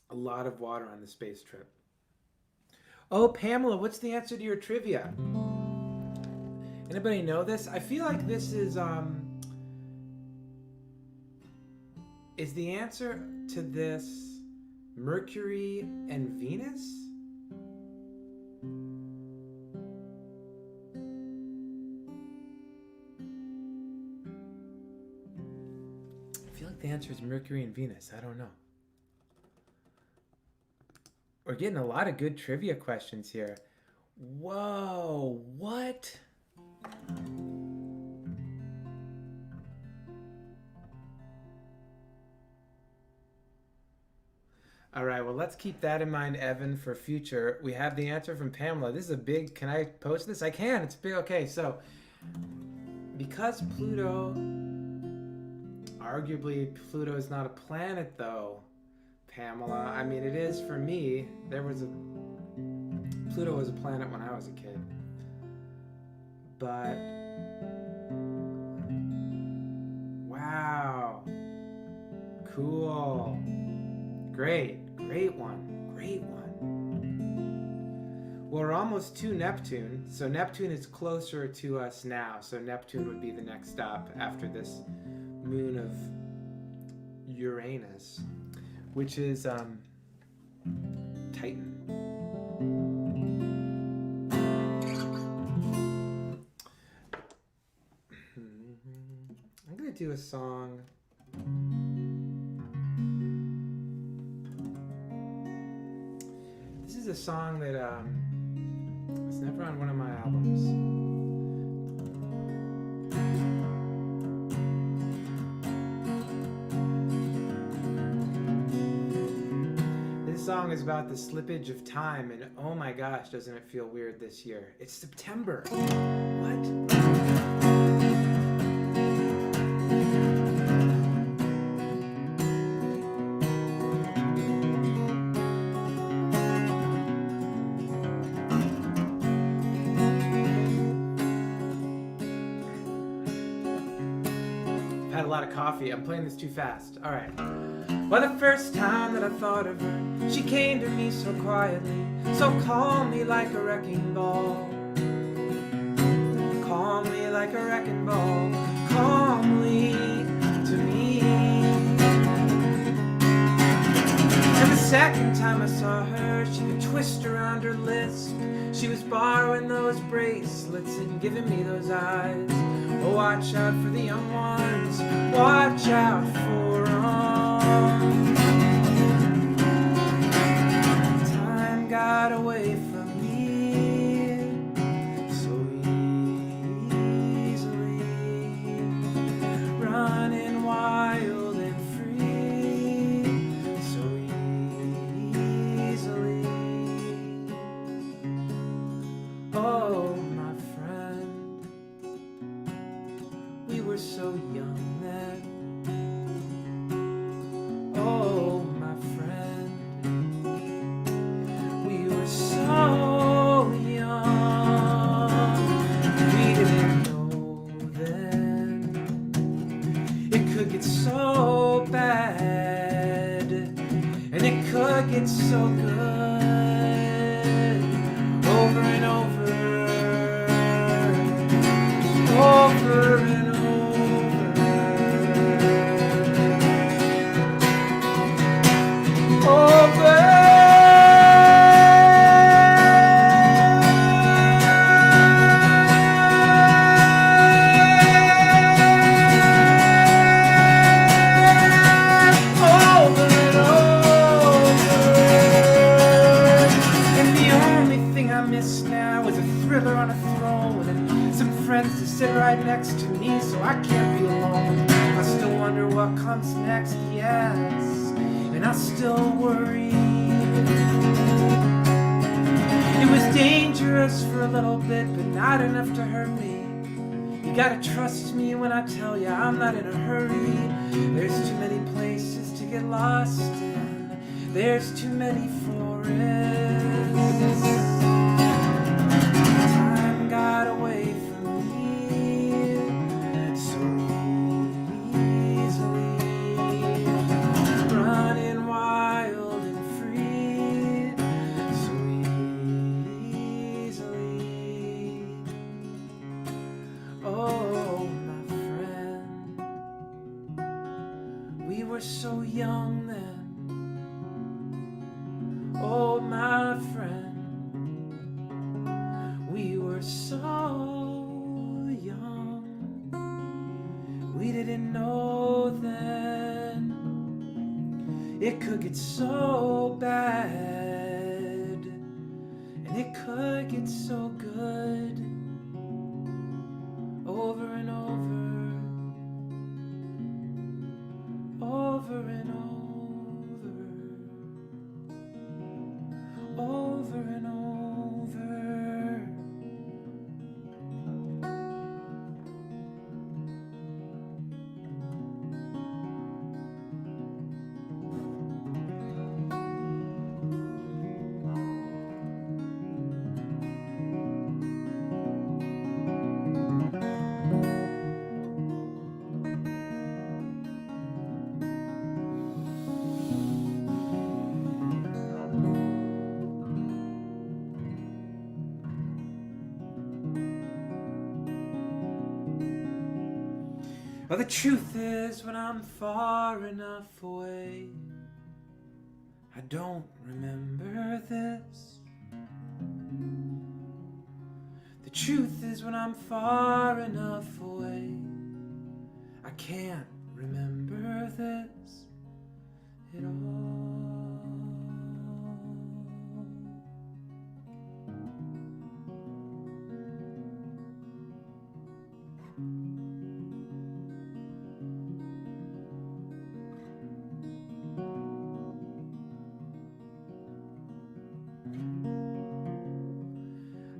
a lot of water on the space trip. Oh, Pamela, what's the answer to your trivia? Anybody know this? I feel like this is the answer to this Mercury and Venus? I feel like the answer is Mercury and Venus. I don't know. We're getting a lot of good trivia questions here. Whoa, what? All right, well, let's keep that in mind, Evan, for future. We have the answer from Pamela. This is a big, can I post this? I can, it's big. Okay, so because Pluto, arguably Pluto is not a planet though, Pamela. I mean, it is for me. Pluto was a planet when I was a kid. But, wow, cool. Great one. Well, we're almost to Neptune, so Neptune is closer to us now, so Neptune would be the next stop after this moon of Uranus, which is Titan. I'm gonna do a song. This is a song that it's never on one of my albums. This song is about the slippage of time, and oh my gosh, doesn't it feel weird this year? It's September. What? A lot of coffee. I'm playing this too fast. All right. Well, the first time that I thought of her, she came to me so quietly, so calmly like a wrecking ball. Calmly like a wrecking ball. Calmly to me. And the second time I saw her, she could twist around her lisp. She was borrowing those bracelets and giving me those eyes. Oh, watch out for the young ones, watch out for them. Time got away from me so easily, running wild and free so easily. Oh, my friend, we were so young then. Oh, my friend, we were so young. We didn't know then it could get so bad, and it could get so good, over and over, over and over. And the only thing I miss now is a thriller on a throne and some friends to sit right next to me so I can't be alone. I still wonder what comes next, yes, and I still worry. It was dangerous for a little bit, but not enough to hurt me. You gotta trust me when I tell you I'm not in a hurry. There's too many places to get lost in. There's too many forests. Time got away from me so easily, running wild and free so easily. Oh, my friend, we were so young then. Oh, my friend, we were so young. We didn't know then it could get so bad, and it could get so good, over and over, over and over, over and over. Well, the truth is, when I'm far enough away, I don't remember this. The truth is, when I'm far enough away, I can't remember this at all.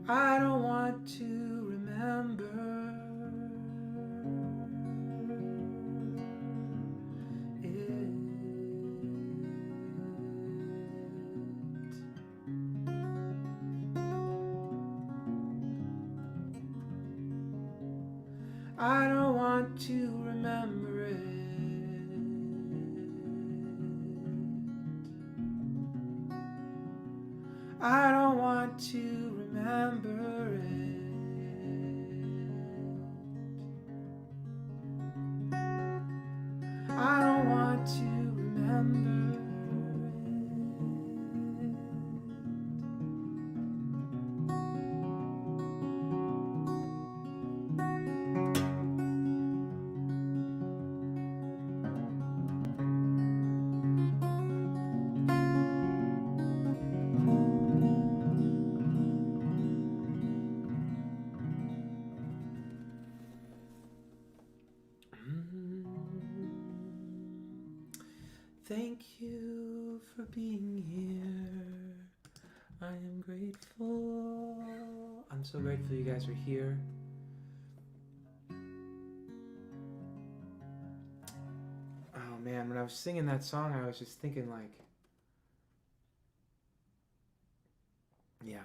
I don't want to remember it. I don't want to remember it. I don't want to remember it. I don't want to remember it. Thank you for being here. I am grateful. I'm so grateful you guys are here. Oh man, when I was singing that song, I was just thinking like, yeah,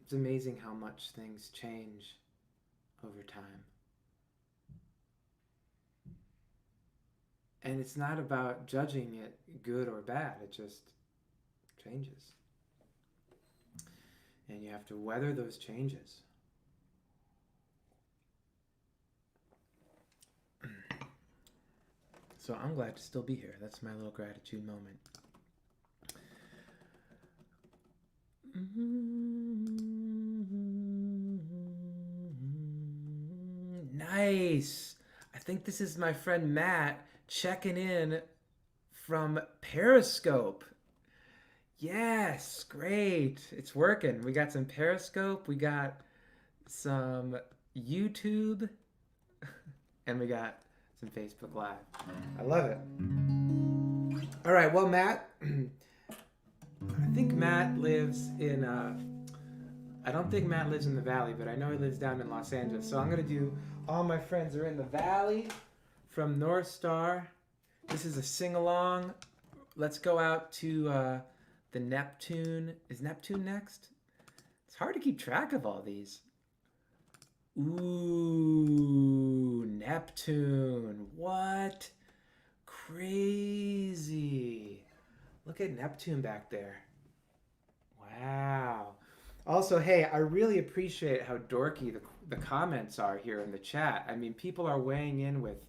it's amazing how much things change over time. And it's not about judging it good or bad, it just changes. And you have to weather those changes. So I'm glad to still be here. That's my little gratitude moment. Nice. I think this is my friend Matt checking in from Periscope. Yes, great. It's working. We got some Periscope, we got some YouTube, and we got some Facebook Live. I love it. All right, well, Matt, I think Matt lives in, I don't think Matt lives in the Valley, but I know he lives down in Los Angeles. So I'm going to do All My Friends Are in the Valley from North Star. This is a sing-along. Let's go out to the Neptune. Is Neptune next? It's hard to keep track of all these. Ooh, Neptune. What? Crazy. Look at Neptune back there. Wow. Also, hey, I really appreciate how dorky the comments are here in the chat. I mean, people are weighing in with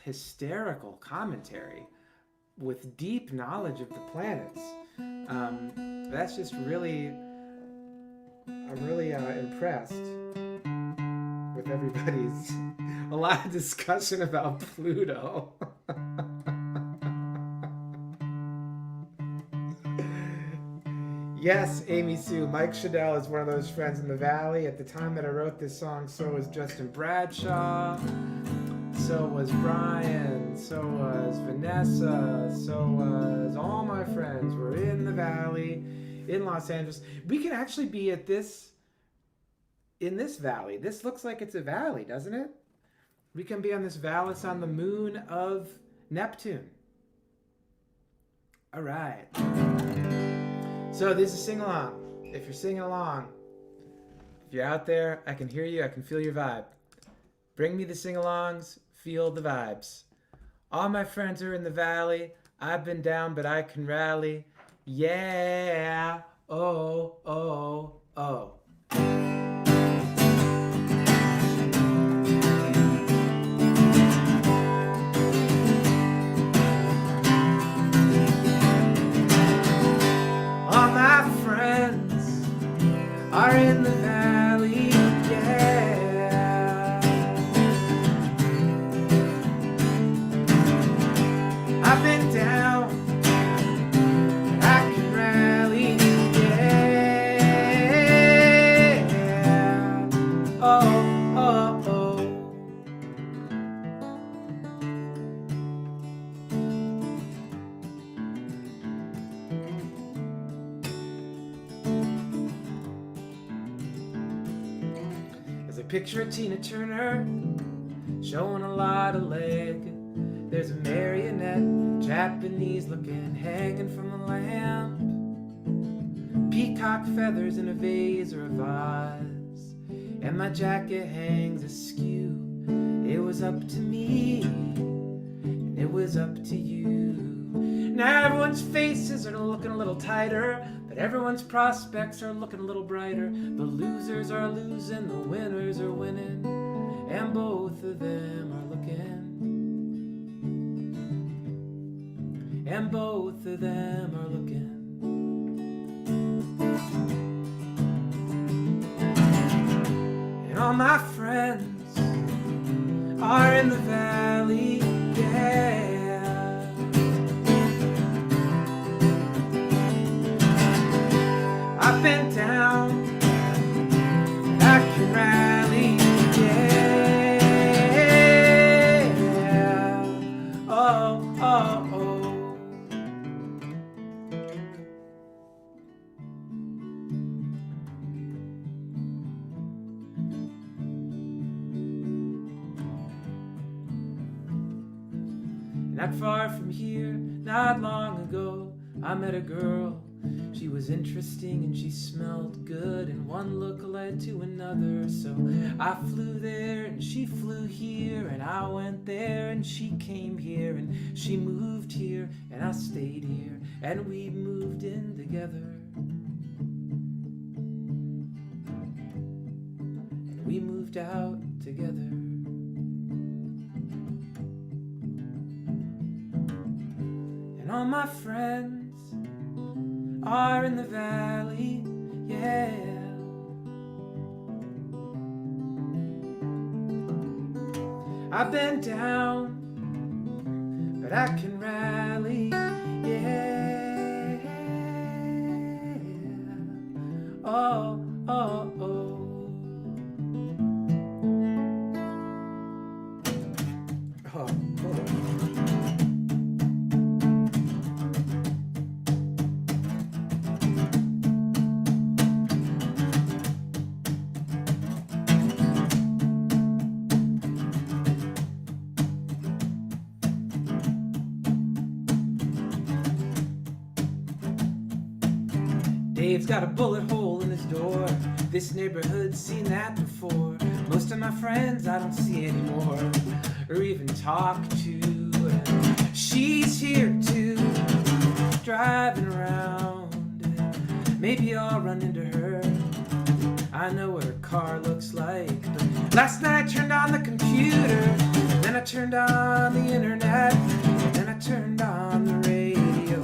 hysterical commentary, with deep knowledge of the planets. That's just really, I'm really impressed with everybody's, a lot of discussion about Pluto. Yes, Amy Sue, Mike Shadell is one of those friends in the Valley. At the time that I wrote this song, so was Justin Bradshaw, so was Brian, so was Vanessa, so was all my friends. We're in the Valley, in Los Angeles. We can actually be at this, in this valley. This looks like it's a valley, doesn't it? We can be on this valley. It's on the moon of Neptune. All right. So this is sing along. If you're singing along, if you're out there, I can hear you, I can feel your vibe. Bring me the sing-alongs, feel the vibes. All my friends are in the valley. I've been down, but I can rally. Yeah, oh, oh, oh. All my friends are in the valley, yeah. I've been down, I can rally, yeah. Oh, oh, oh. As I picture a Tina Turner showing a lot of leg. There's a marionette, Japanese looking, hanging from the lamp. Peacock feathers in a vase or a vase, and my jacket hangs askew. It was up to me, and it was up to you. Now everyone's faces are looking a little tighter, but everyone's prospects are looking a little brighter. The losers are losing, the winners are winning, and both of them are looking. And both of them are looking. And all my friends are in the valley, yeah. I've been down, and I can rally, yeah. Oh, oh. Not far from here, not long ago, I met a girl. She was interesting and she smelled good, and one look led to another. So I flew there and she flew here, and I went there and she came here, and she moved here and I stayed here, and we moved in together. And we moved out together. And all my friends are in the valley, yeah. I've been down, but I can rally, yeah. Oh, oh, oh. Oh, oh. Dave's got a bullet hole in his door. This neighborhood's seen that before. Most of my friends I don't see anymore, or even talk to. She's here too, driving around. Maybe I'll run into her. I know what her car looks like. But last night I turned on the computer, then I turned on the internet, and then I turned on the radio.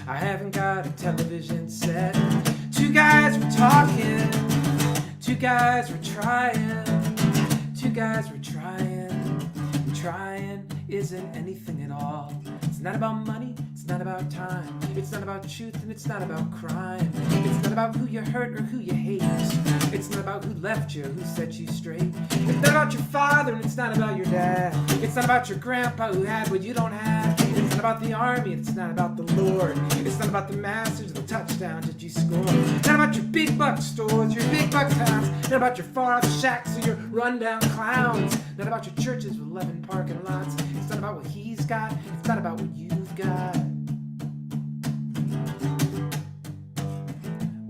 I haven't got a television set. Two guys were talking, two guys were trying, two guys were trying, and trying isn't anything at all. It's not about money, it's not about time, it's not about truth, and it's not about crime. It's not about who you hurt or who you hate. It's not about who left you, who set you straight. It's not about your father, and it's not about your dad. It's not about your grandpa who had what you don't have. It's not about the army, and it's not about the Lord. It's not about the masters, the touchdowns that you score. It's not about your big buck stores, your big buck towns. Not about your far off shacks or your rundown clowns. Not about your churches with 11 parking lots. It's not about what he's got, it's not about what you've got.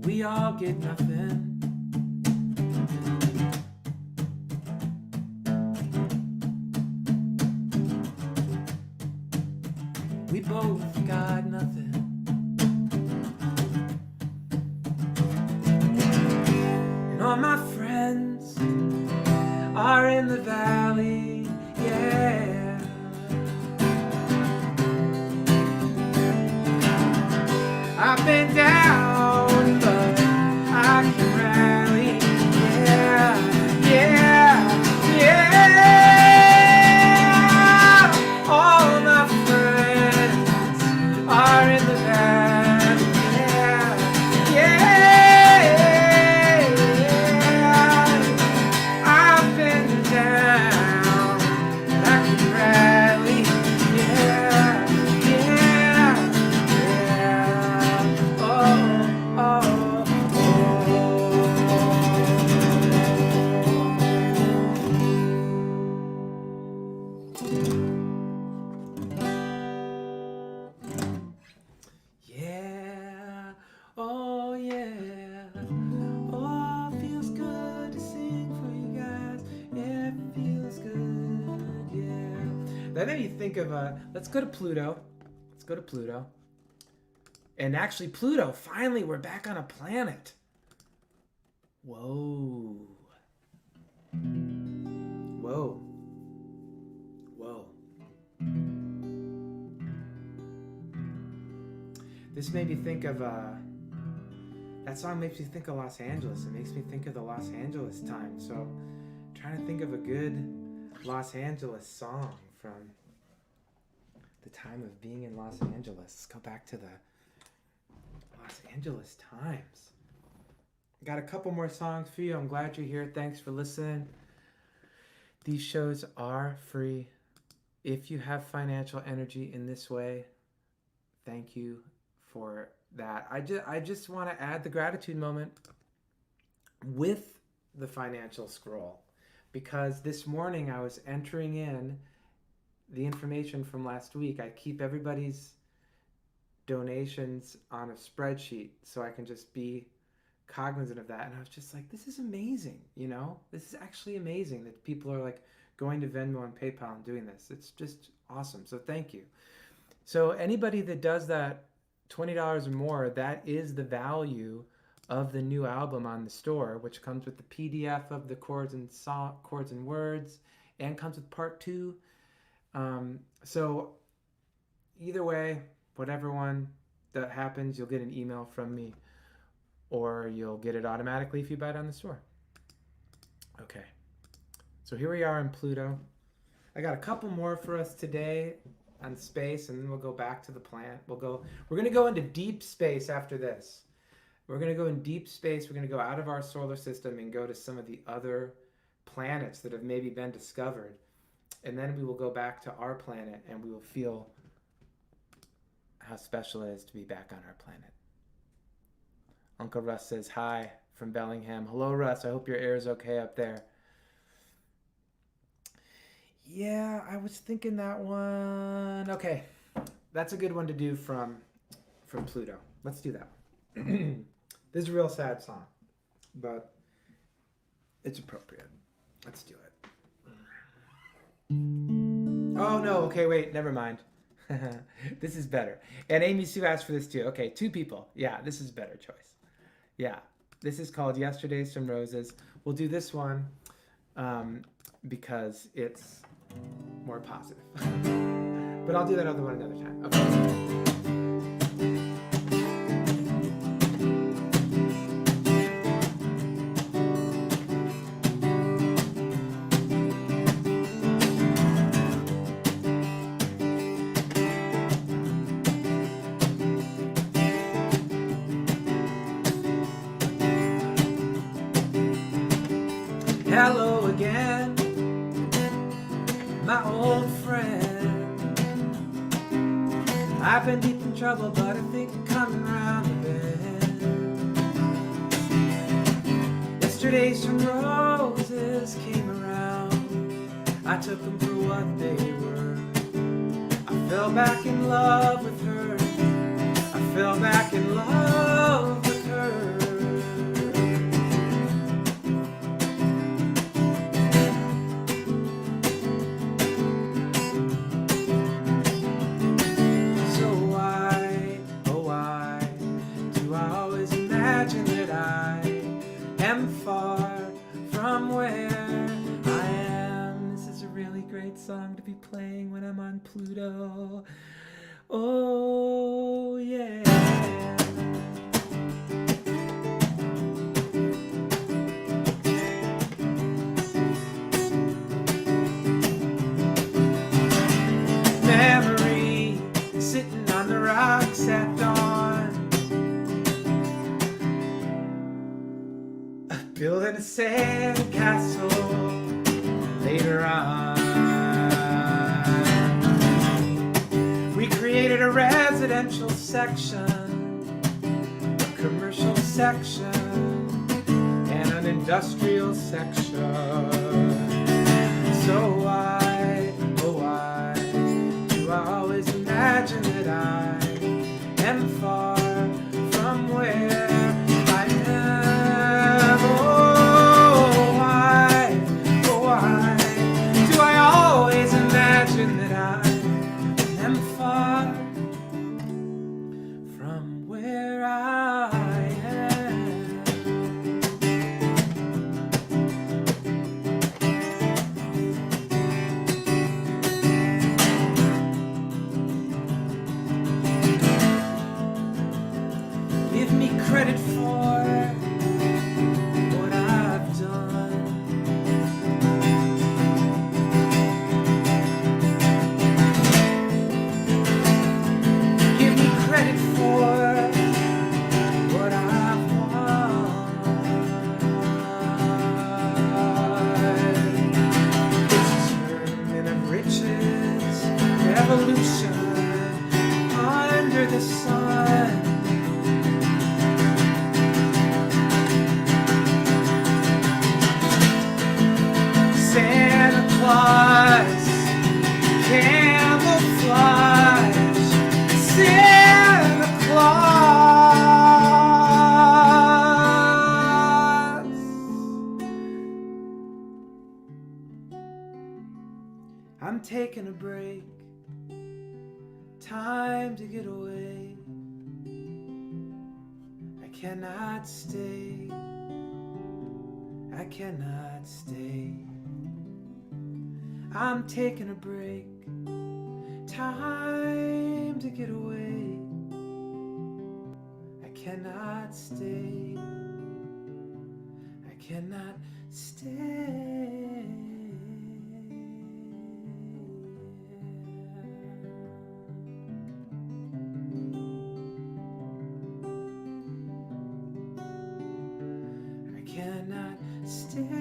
We all get nothing. We both got nothing. And all my friends are in the valley, yeah. I've been down, but I can rally, yeah, yeah, yeah. All my friends are in the valley, yeah, yeah. I've been down, but I can rally, yeah, yeah, yeah. Oh, oh, yeah, oh yeah, oh, feels good to sing for you guys, yeah, it feels good, yeah. That made me think of, let's go to Pluto, and actually Pluto, finally we're back on a planet. Whoa, whoa, whoa. This made me think of, that song makes me think of Los Angeles. It makes me think of the Los Angeles time. So I'm trying to think of a good Los Angeles song from the time of being in Los Angeles. Let's go back to the Los Angeles times. Got a couple more songs for you. I'm glad you're here. Thanks for listening. These shows are free. If you have financial energy in this way, thank you for that. I just want to add the gratitude moment with the financial scroll, because this morning I was entering in the information from last week. I keep everybody's donations on a spreadsheet so I can just be cognizant of that. And I was just like, this is amazing, you know? This is actually amazing that people are like going to Venmo and PayPal and doing this. It's just awesome. So thank you. So anybody that does that $20 or more, that is the value of the new album on the store, which comes with the PDF of the chords and words, and comes with part 2. So either way, whatever one that happens, you'll get an email from me, or you'll get it automatically if you buy it on the store. Okay, so here we are in Pluto. I got a couple more for us today on space, and then we'll go back to the planet. We're going to go into deep space after this. We're going to go in deep space. We're going to go out of our solar system and go to some of the other planets that have maybe been discovered. And then we will go back to our planet, and we will feel how special it is to be back on our planet. Uncle Russ says hi from Bellingham. Hello, Russ. I hope your air is okay up there. Yeah, I was thinking that one. Okay, that's a good one to do from Pluto. Let's do that one. This is a real sad song, but it's appropriate. Let's do it. Oh, no. Okay, wait. Never mind. This is better. And Amy Sue asked for this too. Okay, 2 people. Yeah, this is a better choice. Yeah, this is called Yesterday's from Roses. We'll do this one because it's more positive. But I'll do that other one another time. Okay. Hello again, my old friend. I've been deep in trouble, but I think I'm coming round the bend. Yesterday's from Roses came around. I took them for what they were. I fell back in love with her. I fell back in love with her. Song to be playing when I'm on Pluto. Oh yeah. Memory sitting on the rocks at dawn, building a sand castle later on. Created a residential section, a commercial section, and an industrial section. So why, oh why, do I always imagine that I am far from where I am? Oh why do I always imagine that I am far from where I am? Give me credit for what I've done. Credit for what I've won. This tournament of riches, revolution under the sun. Santa Claus came I'm taking a break. Time to get away. I cannot stay. I cannot stay. I'm taking a break. Time to get away. I cannot stay. I cannot stay. I cannot stay.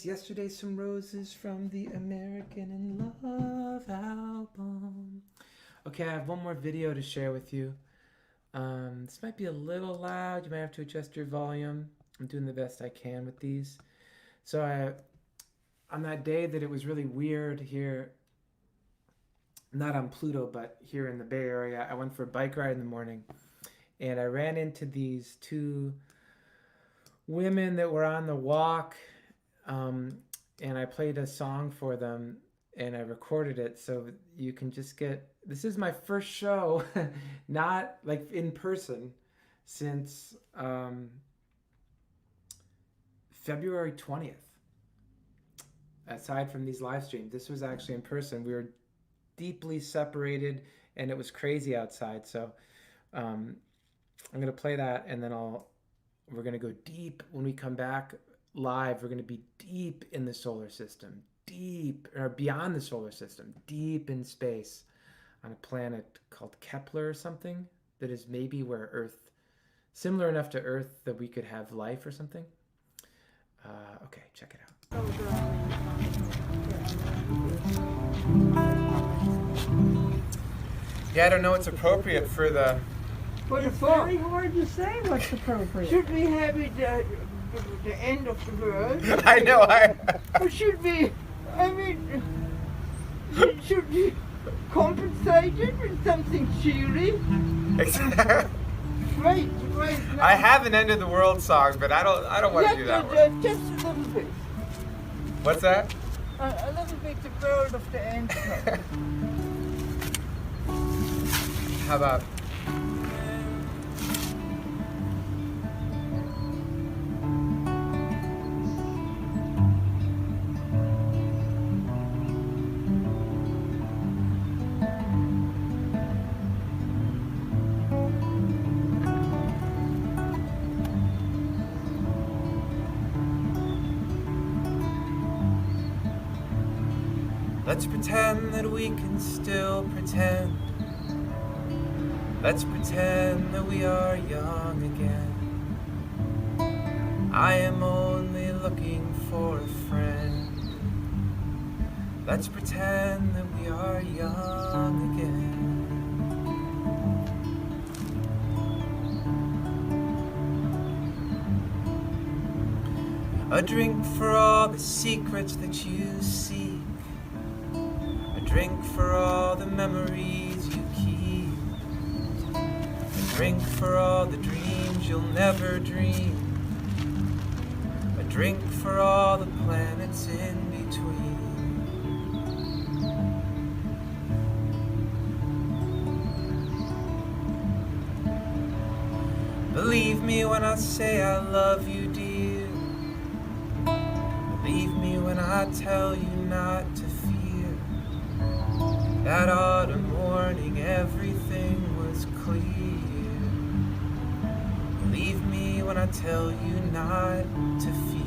Yesterday, some roses from the American in Love album. Okay, I have one more video to share with you. This might be a little loud. You might have to adjust your volume. I'm doing the best I can with these. So on that day that it was really weird here, not on Pluto, but here in the Bay Area, I went for a bike ride in the morning, and I ran into these two women that were on the walk. And I played a song for them, and I recorded it so you can just get, this is my first show, not like in person, since February 20th. Aside from these live streams, this was actually in person. We were deeply separated, and it was crazy outside. So I'm going to play that, and then we're going to go deep when we come back live. We're going to be deep in the solar system, deep, or beyond the solar system, deep in space on a planet called Kepler or something, that is maybe where Earth, similar enough to Earth that we could have life or something. Okay, check it out. Yeah, I don't know what's appropriate for the... It's very hard to say what's appropriate. Should we have it the end of the world? I know, Or should we, should we compensate it with something cheery? Great. I have an end of the world song, but I don't want to do that one. Just a little bit. What's that? A little bit the world of the end. How about... Let's pretend that we can still pretend. Let's pretend that we are young again. I am only looking for a friend. Let's pretend that we are young again. A drink for all the secrets that you seek. A drink for all the memories you keep. A drink for all the dreams you'll never dream. A drink for all the planets in between. Believe me when I say I love you, dear. Believe me when I tell you not to fear. That autumn morning everything was clear. Believe me when I tell you not to fear.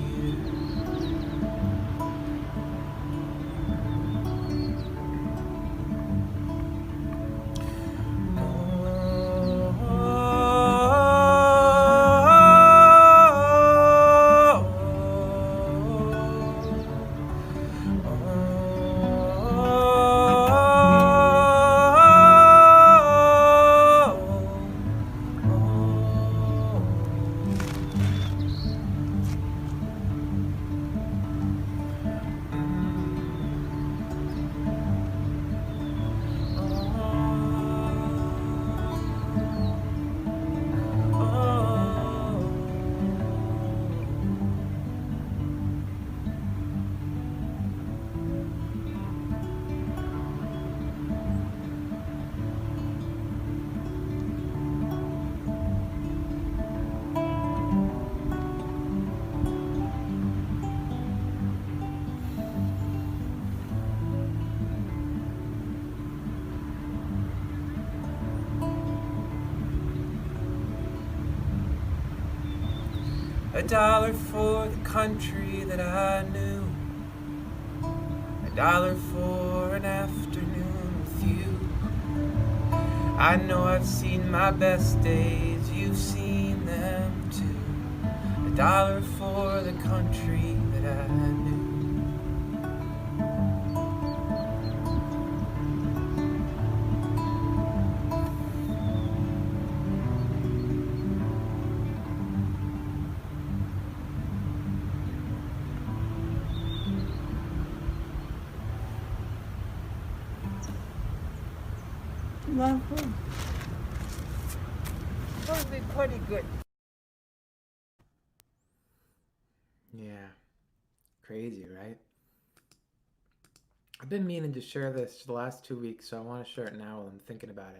$1 for the country that I knew, $1 for an afternoon with you. I know I've seen my best days, you've seen them too. $1 for the country that I knew. Lovely. That would be pretty good. Yeah. Crazy, right? I've been meaning to share this the last 2 weeks, so I want to share it now while I'm thinking about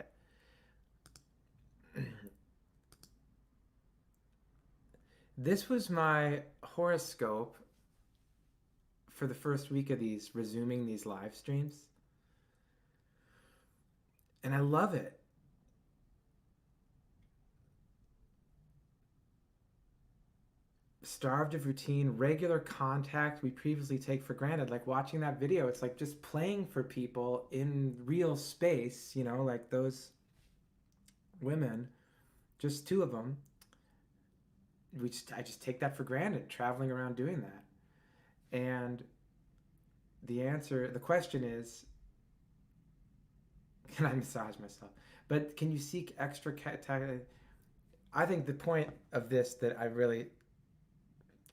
it. This was my horoscope for the first week of resuming these live streams. And I love it. Starved of routine, regular contact we previously take for granted. Like watching that video, it's like just playing for people in real space, you know, like those women, just 2 of them. I just take that for granted, traveling around doing that. And the question is, can I massage myself? But can you seek extra I think the point of this that I really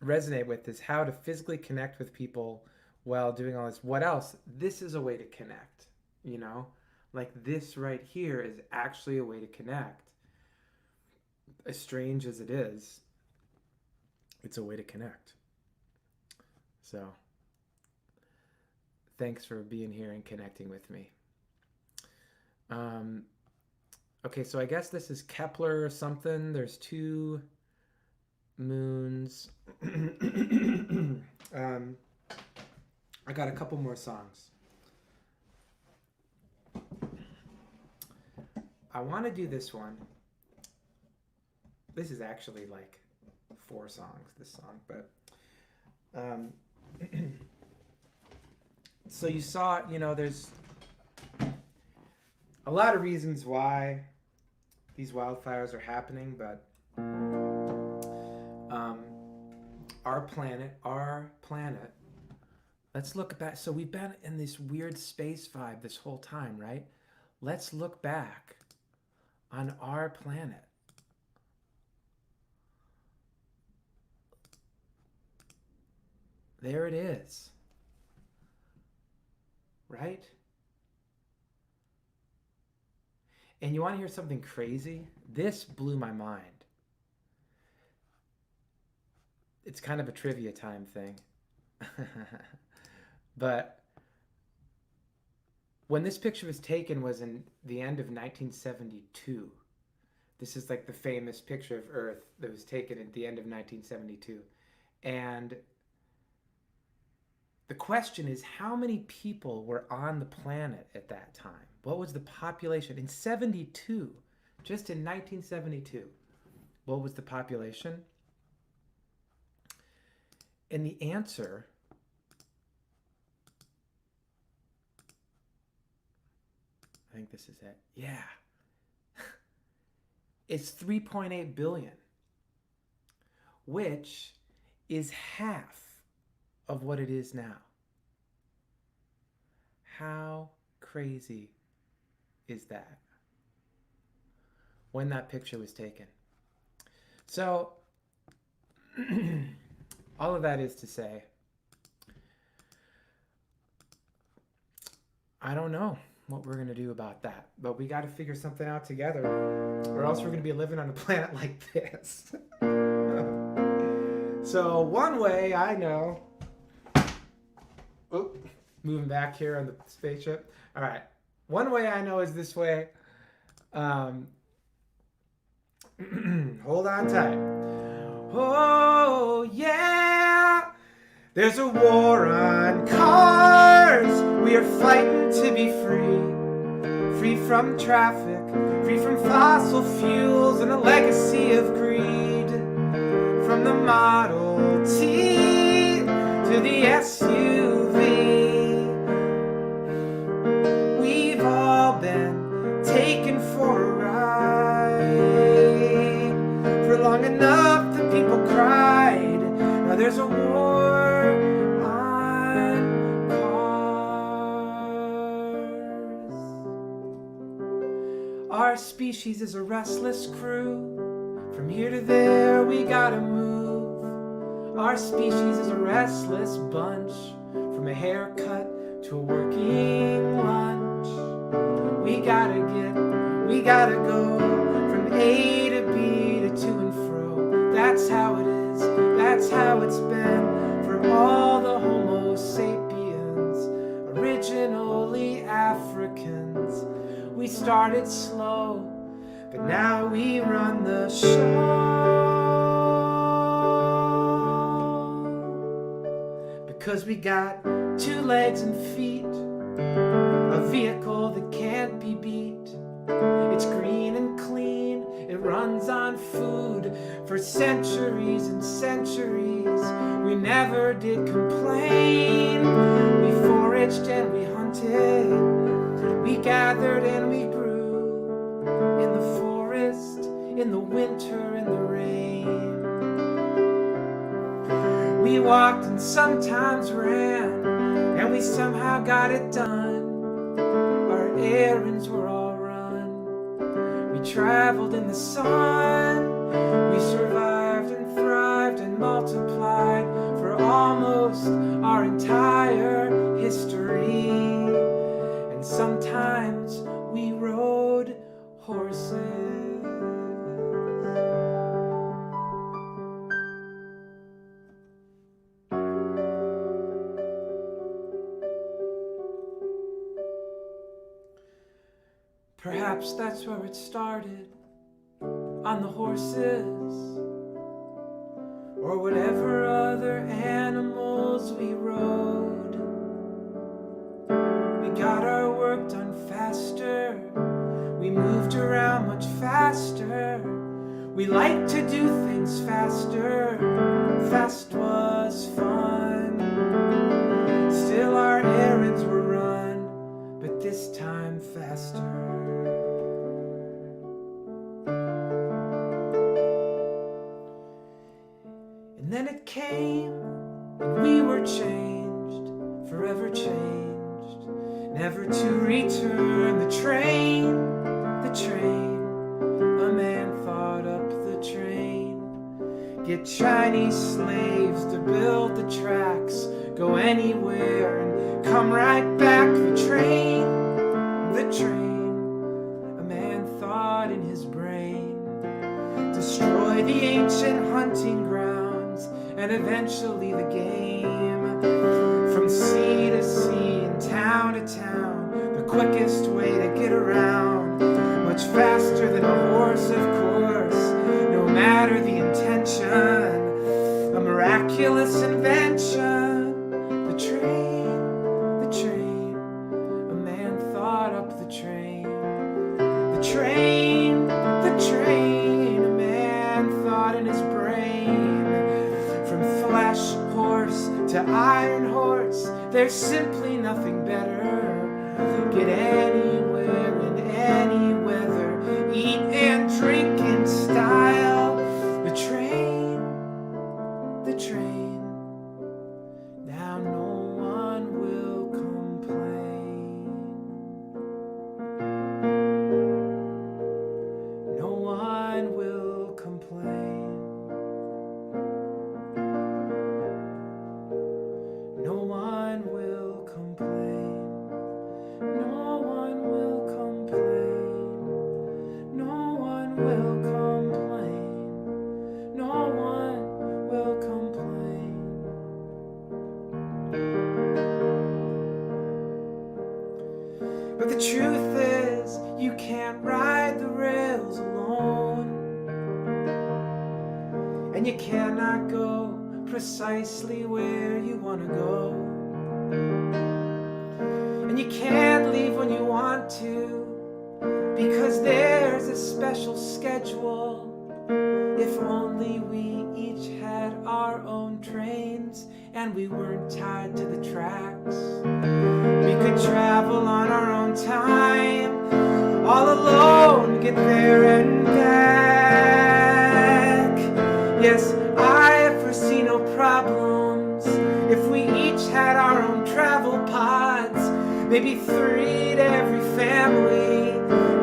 resonate with is how to physically connect with people while doing all this. What else? This is a way to connect, you know? Like this right here is actually a way to connect. As strange as it is, it's a way to connect. So, thanks for being here and connecting with me. Okay, so I guess this is Kepler or something. There's 2 moons. I got a couple more songs. I want to do this one. This is actually like 4 songs, this song, but so you saw, you know, there's a lot of reasons why these wildfires are happening, but our planet, let's look back. So we've been in this weird space vibe this whole time, right? Let's look back on our planet. There it is. Right? And you want to hear something crazy? This blew my mind. It's kind of a trivia time thing. But when this picture was taken was in the end of 1972. This is like the famous picture of Earth that was taken at the end of 1972. And the question is, how many people were on the planet at that time? What was the population in 72? Just in 1972. What was the population? And the answer I think this is it. Yeah. It's 3.8 billion, which is half of what it is now. How crazy is that? When that picture was taken. So, all of that is to say, I don't know what we're going to do about that, but we got to figure something out together, or else we're going to be living on a planet like this. So one way I know, moving back here on the spaceship. All right, one way I know is this way. Hold on tight. Oh yeah, there's a war on cars. We are fighting to be free, free from traffic, free from fossil fuels and a legacy of greed, from from the Model T to the SUV. We've all been taken for a ride. For long enough the people cried. Now there's a war on cars. Our species is a restless crew. From here to there we gotta move. Our species is a restless bunch. From a haircut to a working lunch. We gotta go from A to B to and fro. That's how it is, that's how it's been for all the Homo sapiens, originally Africans. We started slow, but now we run the show. Because we got 2 legs and feet, a vehicle that can't be beat. It's green and clean, it runs on food. For centuries and centuries, we never did complain. We foraged and we hunted, we gathered and we grew. In the forest, in the winter, in the rain. We walked and sometimes ran, and we somehow got it done. Our errands were all run. We traveled in the sun. We survived and thrived and multiplied for almost our entire history. And sometimes we rode horses. Perhaps that's where it started, on the horses, or whatever other animals we rode. We got our work done faster, we moved around much faster. We like to do things faster, fast was fun. Still our errands were run, but this time faster. And then it came, and we were changed, forever changed, never to return. The train, a man thought up the train. Get Chinese slaves to build the tracks, go anywhere and come right back. The train, a man thought in his brain. Destroy the ancient hunting grounds and eventually the game. From sea to sea and town to town, the quickest way to get around. Much faster than a horse, of course, no matter the intention. A miraculous invention. The train, a man thought up the train. The train, a man thought in his brain. From flesh horse to iron horse, there's simply nothing better. Get anywhere in any weather, eat and drink in style. The train, now no one will complain. No one will complain. No one will complain. No one will complain. No one will complain. No one will complain. But the truth is, you can't ride the rails alone. And you cannot go precisely where you want to go. And you can't leave when you want to, because there's a special schedule. If only we each had our own trains, and we weren't tied to the tracks. We could travel on our own time, all alone, get there and back. Yes, I foresee no problems if we each had our own travel pods, maybe 3 to every family.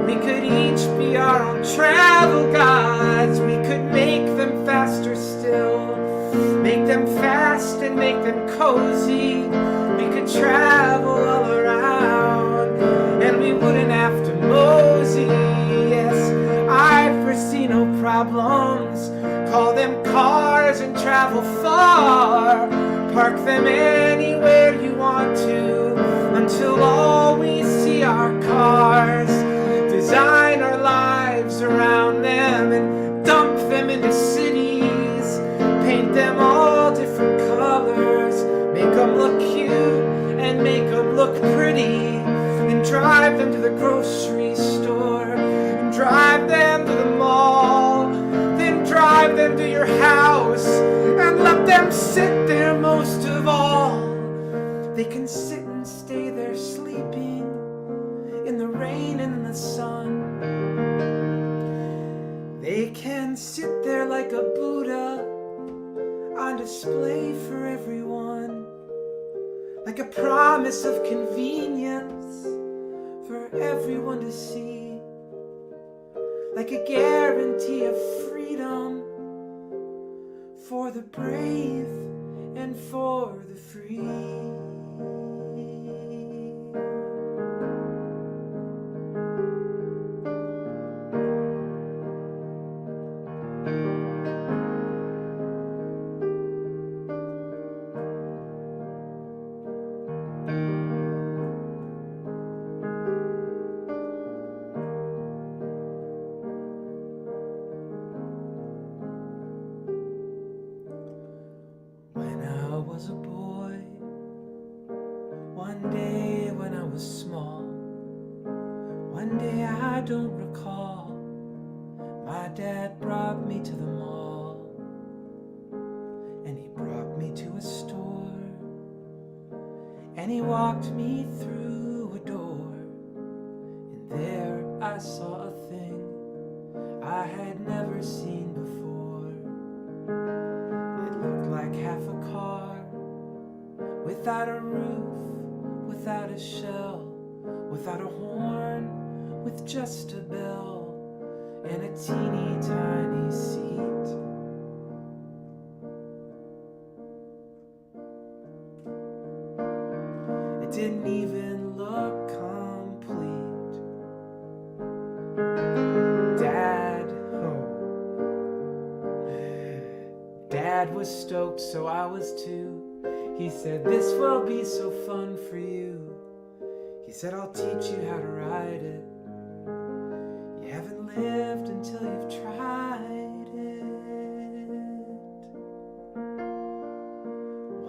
We could each be our own travel gods. We could make them faster still, make them fast and make them cozy. We could travel all around, and we wouldn't have to mosey. Yes, I foresee no problems. Call them cars and travel far. Park them anywhere you want to, until all we see are cars. Design our lives around them and dump them into cities. Paint them all different colors, make them look cute and make them look pretty, and drive them to the grocery store, and drive them to the mall, then drive them to your house and let them sit there. Most of all, they can sit and stay there sleeping in the rain and in the sun. They can sit there like a Buddha on display for everyone, like a promise of convenience for everyone to see, like a guarantee of freedom for the brave and for the free. Was a boy, one day when I was small, one day I don't recall, my dad brought me to the mall, and he brought me to a store, and he walked me through a door, and there I saw a thing I had never seen before. It looked like half a car, without a roof, without a shell, without a horn, with just a bell and a teeny tiny seat. It didn't even look complete. Dad was stoked, so I was too. He said, "This will be so fun for you." He said, "I'll teach you how to ride it. You haven't lived until you've tried it."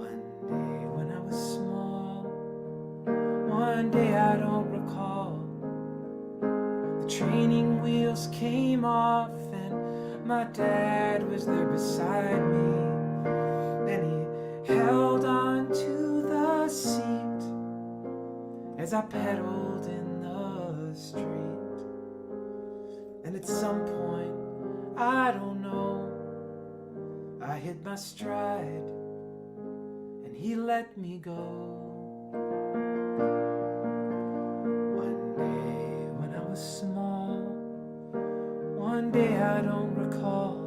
One day when I was small, one day I don't recall, the training wheels came off and my dad was there beside me, and he held on to the seat as I pedaled in the street. And at some point, I don't know, I hit my stride and he let me go. One day when I was small, one day I don't recall,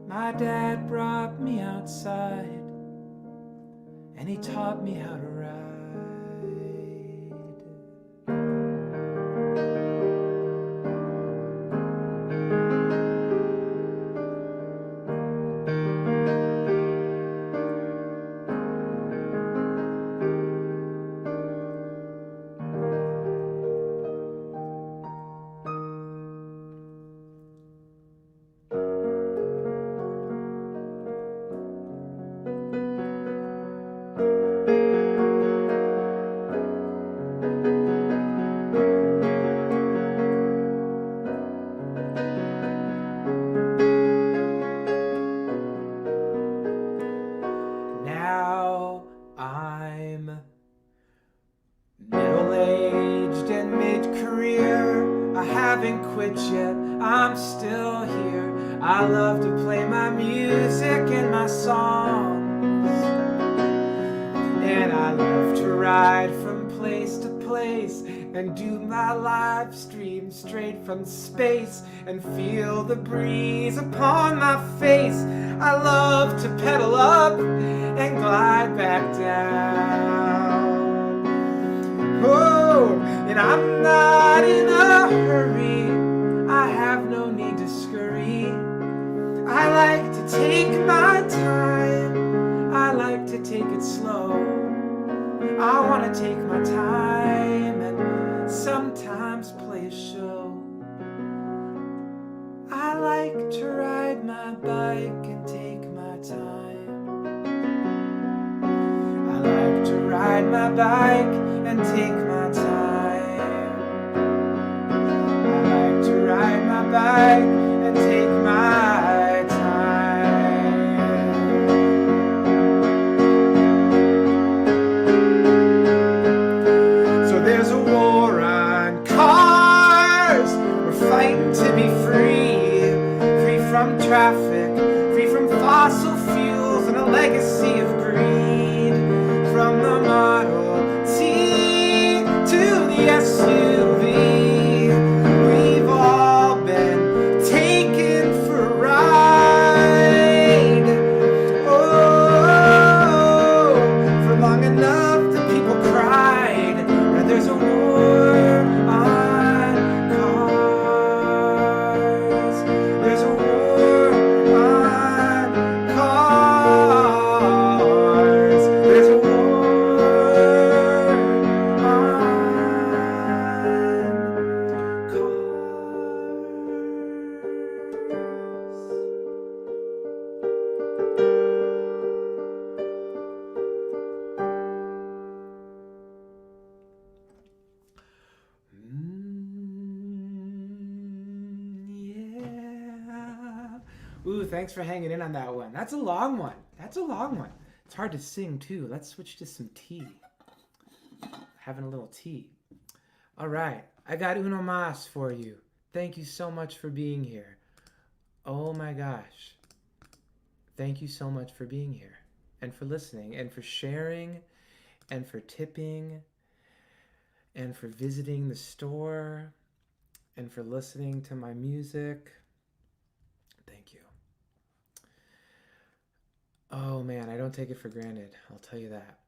my dad brought me outside, and he taught me how to ride. haven't quit yet, I'm still here. I love to play my music and my songs, and I love to ride from place to place and do my live stream straight from space and feel the breeze upon my face. I love to pedal up and glide back down. Oh, and I'm not in a hurry, I have no need to scurry. I like to take my time, I like to take it slow. I want to take my time and sometimes play a show. I like to ride my bike and take my time. I like to ride my bike and take my time. I like to ride my bike and take my time. So there's a war on cars. We're fighting to be free, free from traffic, free from fossil fuels and a legacy of greed. From the Model T to the SUV, we've all been taken for a ride. Oh, for long enough the people cried. Now there's a war on cars. There's a war on cars. There's a war on cars. Yeah. Ooh, thanks for hanging in on that one. That's a long one. That's a long one. It's hard to sing too. Let's switch to some tea. Having a little tea. All right. I got uno mas for you. Thank you so much for being here. Oh my gosh. Thank you so much for being here and for listening and for sharing and for tipping and for visiting the store and for listening to my music. Thank you. Oh man, I don't take it for granted. I'll tell you that.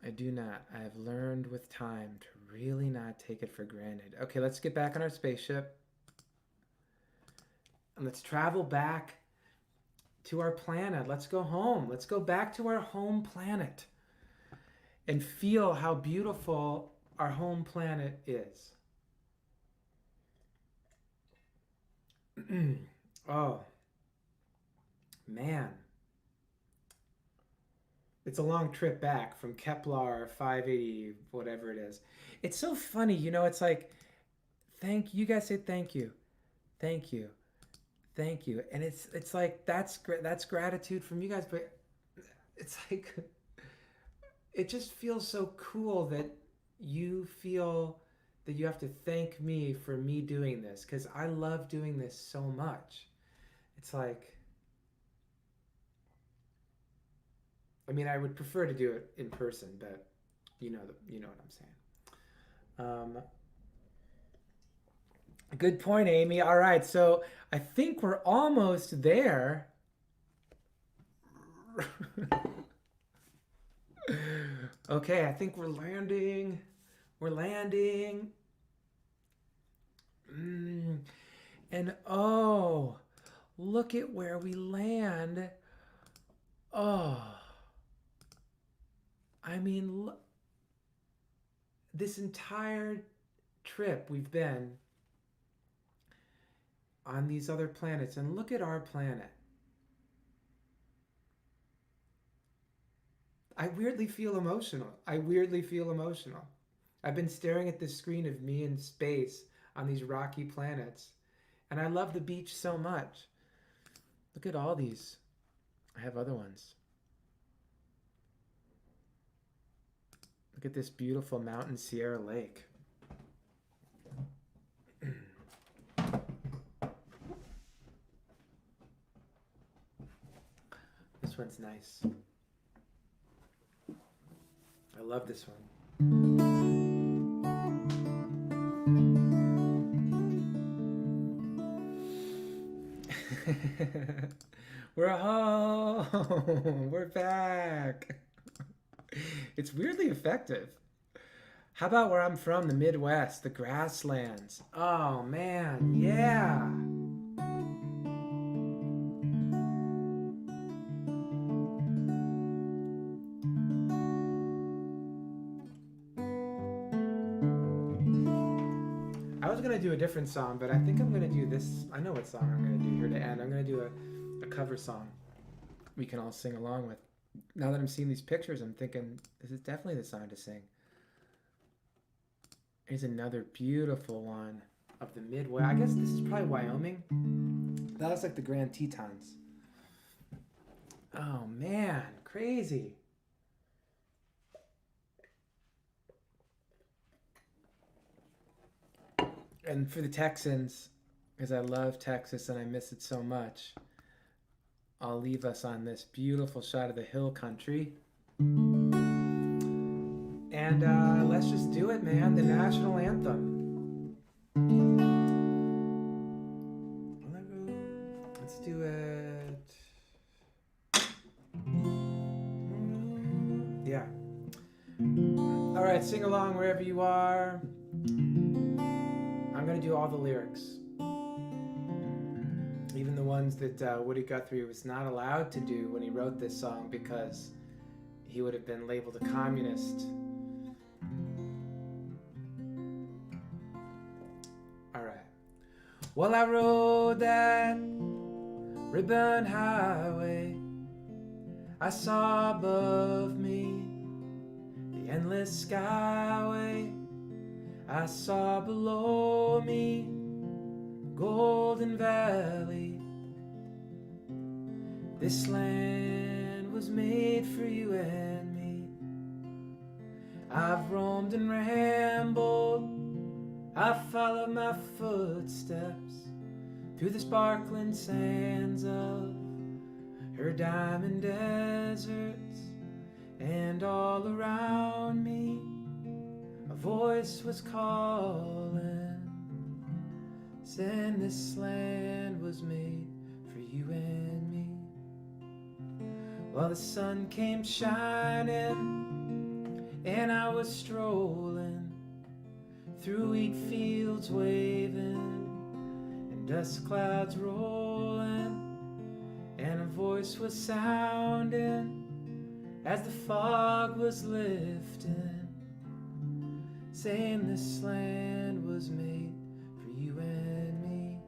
I do not. I have learned with time to really not take it for granted. Okay, let's get back on our spaceship. And let's travel back to our planet. Let's go home. Let's go back to our home planet and feel how beautiful our home planet is. Oh, man. It's a long trip back from Kepler 580, whatever it is. It's so funny, you know, it's like, thank you guys say thank you. Thank you. Thank you. And it's like that's gratitude from you guys, but it's like it just feels so cool that you feel that you have to thank me for me doing this, because I love doing this so much. It's like, I mean, I would prefer to do it in person, but you know what I'm saying. Good point, Amy. All right, so I think we're almost there. Okay, I think we're landing. We're landing. And oh, look at where we land. Oh, I mean, this entire trip we've been on these other planets, and look at our planet. I weirdly feel emotional. I've been staring at this screen of me in space on these rocky planets, and I love the beach so much. Look at all these. I have other ones. Look at this beautiful mountain Sierra Lake. one's nice. I love this one. We're home. We're back. It's weirdly effective. How about where I'm from, the Midwest, the grasslands? Oh man, yeah. I was gonna do a different song, but I think I'm gonna do this. I know what song I'm gonna do here to end. I'm gonna do a cover song we can all sing along with. Now that I'm seeing these pictures, I'm thinking this is definitely the song to sing. Here's another beautiful one of the Midwest. I guess this is probably Wyoming. That looks like the Grand Tetons. Oh man, crazy. And for the Texans, because I love Texas and I miss it so much, I'll leave us on this beautiful shot of the hill country. And let's just do it, man. The national anthem. Let's do it. Yeah. All right, sing along wherever you are. I'm going to do all the lyrics. Even the ones that Woody Guthrie was not allowed to do when he wrote this song because he would have been labeled a communist. All right. Well, I rode that ribbon highway. I saw above me the endless skyway. I saw below me Golden Valley. This land was made for you and me. I've roamed and rambled, I've followed my footsteps through the sparkling sands of her diamond deserts, and all around me a voice was calling, saying this land was made for you and me. Well, the sun came shining and I was strolling through wheat fields waving and dust clouds rolling, and a voice was sounding as the fog was lifting, saying this land was made for you and me.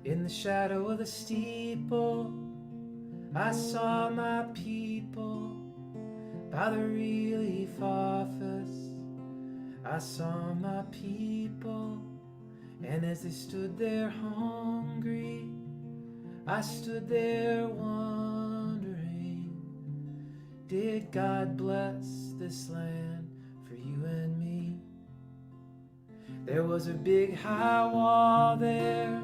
In the shadow of the steeple I saw my people by the relief office. I saw my people, and as they stood there hungry, I stood there wondering, did God bless this land for you and me? There was a big high wall there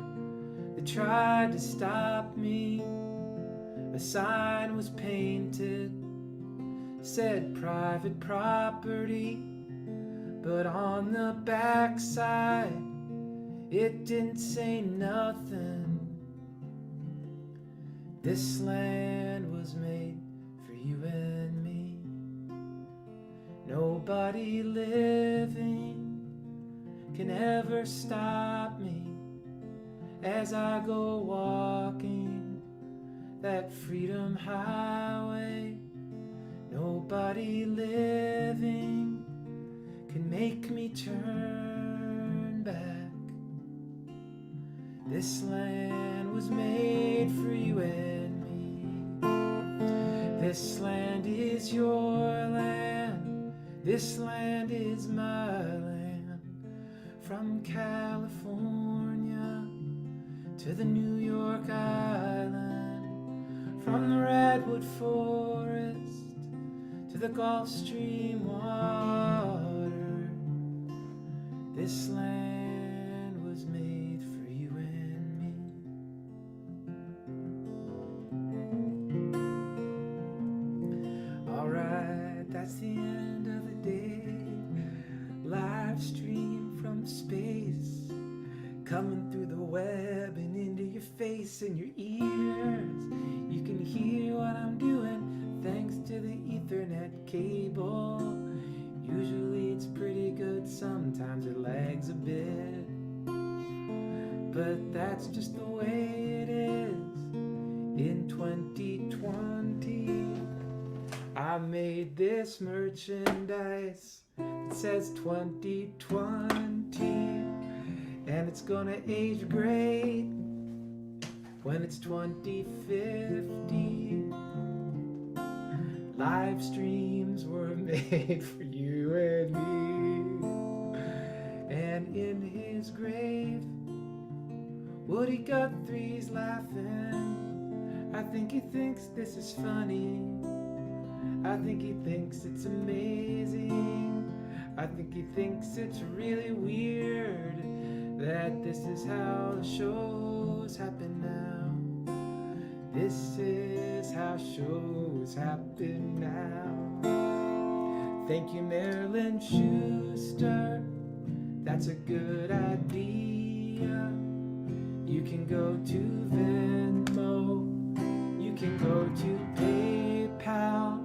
that tried to stop me. A sign was painted, said private property, but on the backside it didn't say nothing. This land was made for you and me. Nobody living can ever stop me as I go walking that freedom highway. Nobody living can make me turn back. This land was made for you and me. This land is your land. This land is my land. From California to the New York Island, from the redwood forest to the Gulf Stream water, this land was made for you and me. live stream from space, coming through the web and into your face and your ears. You can hear what I'm doing thanks to the Ethernet cable. Usually it's pretty good, sometimes it lags a bit, but that's just the way it is in 2020. I made this merchandise that says 2020, and it's gonna age great when it's 2050. Live streams were made for you and me, and in his grave Woody Guthrie's laughing. I think he thinks this is funny. I think he thinks it's amazing. I think he thinks it's really weird that this is how the shows happen now. This is how shows happen now. Thank you, Marilyn Schuster. That's a good idea. You can go to Venmo. You can go to PayPal.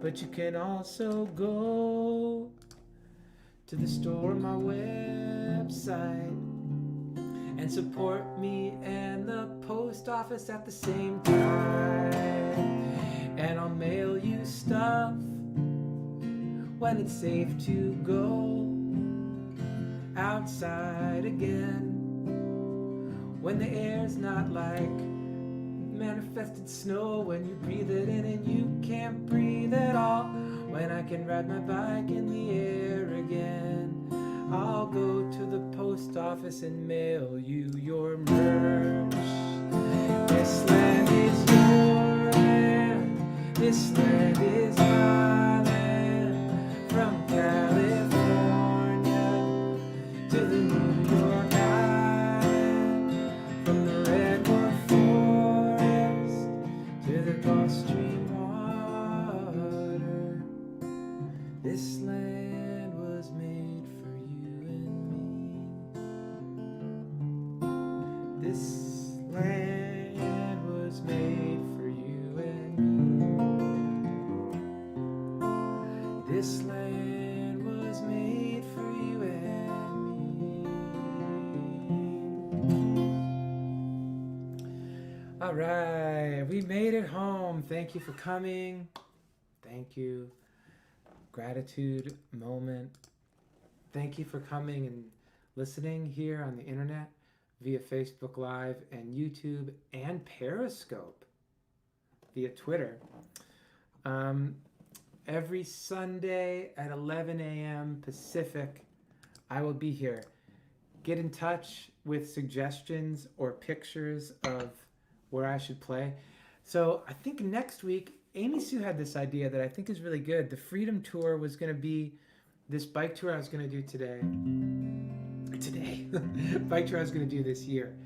But you can also go to the store on my website and support me and the post office at the same time. And I'll mail you stuff when it's safe to go outside again, when the air's not like manifested snow, when you breathe it in and you can't breathe at all, when I can ride my bike in the air again. I'll go to the post office and mail you your merch. This land is your land. This land is my land. From California to the New York Island, from the redwood forest to the Gulf Stream water. This land was made for you and me. This land was made for you and me. This land was made for you and me. All right, we made it home. Thank you for coming. Thank you. Gratitude moment. Thank you for coming and listening here on the internet via Facebook Live and YouTube and Periscope via Twitter. Every Sunday at 11 a.m. Pacific, I will be here. Get in touch with suggestions or pictures of where I should play. So I think next week, Amy Sue had this idea that I think is really good. The Freedom Tour was going to be this bike tour I was going to do today. Bike tour I was going to do this year.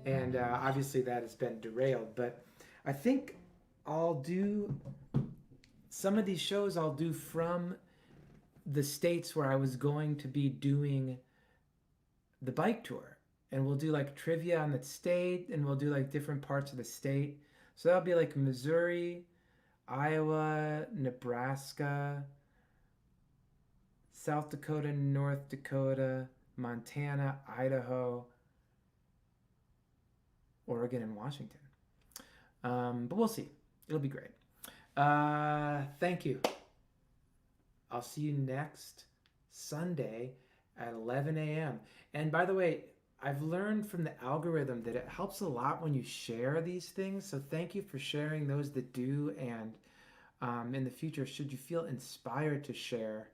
And obviously that has been derailed. But I think I'll do some of these shows I'll do from the states where I was going to be doing the bike tour. And we'll do like trivia on the state, and we'll do like different parts of the state. So that'll be like Missouri, Iowa, Nebraska, South Dakota, North Dakota, Montana, Idaho, Oregon, and Washington. But we'll see. It'll be great. Thank you. I'll see you next Sunday at 11 a.m. And by the way, I've learned from the algorithm that it helps a lot when you share these things. So thank you for sharing those that do. And in the future, should you feel inspired to share,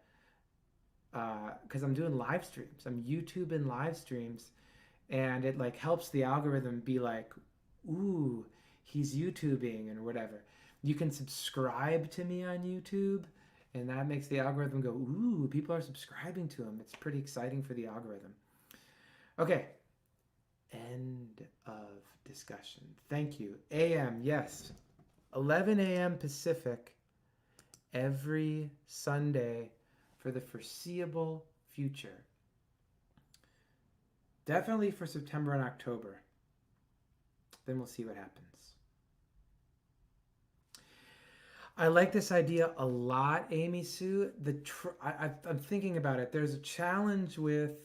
because I'm doing live streams, I'm YouTubing live streams, and it like helps the algorithm be like, ooh, he's YouTubing and whatever. You can subscribe to me on YouTube, and that makes the algorithm go, ooh, people are subscribing to him. It's pretty exciting for the algorithm. Okay. End of discussion. Thank you. AM, yes. 11 a.m. Pacific every Sunday for the foreseeable future. Definitely for September and October. Then we'll see what happens. I like this idea a lot, Amy Sue. I'm thinking about it. There's a challenge with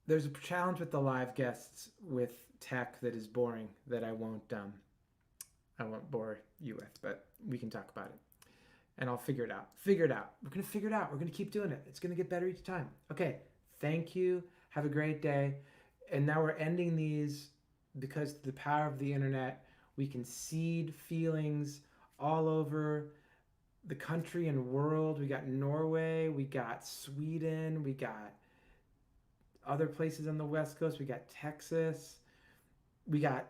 the live guests with tech that is boring that I won't bore you with, but we can talk about it. And I'll figure it out. We're going to figure it out. We're going to keep doing it. It's going to get better each time. Okay. Thank you. Have a great day. And now we're ending these because of the power of the internet. We can seed feelings all over the country and world. We got Norway. We got Sweden. We got other places on the West Coast. We got Texas. We got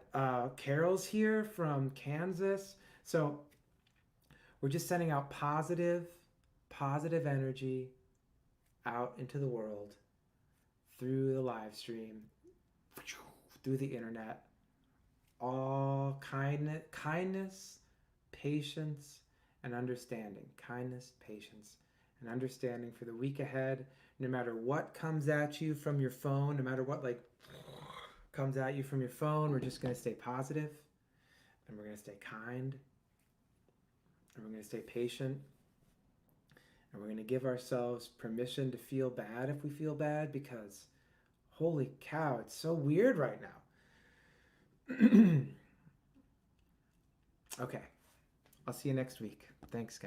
Carol's here from Kansas. So we're just sending out positive energy out into the world through the live stream, through the internet. All kindness, patience, and understanding. Kindness, patience, and understanding for the week ahead. No matter what comes at you from your phone, no matter what comes at you from your phone, we're just going to stay positive, and we're going to stay kind, and we're going to stay patient, and we're going to give ourselves permission to feel bad if we feel bad, because holy cow, it's so weird right now. Okay, I'll see you next week. Thanks, guys.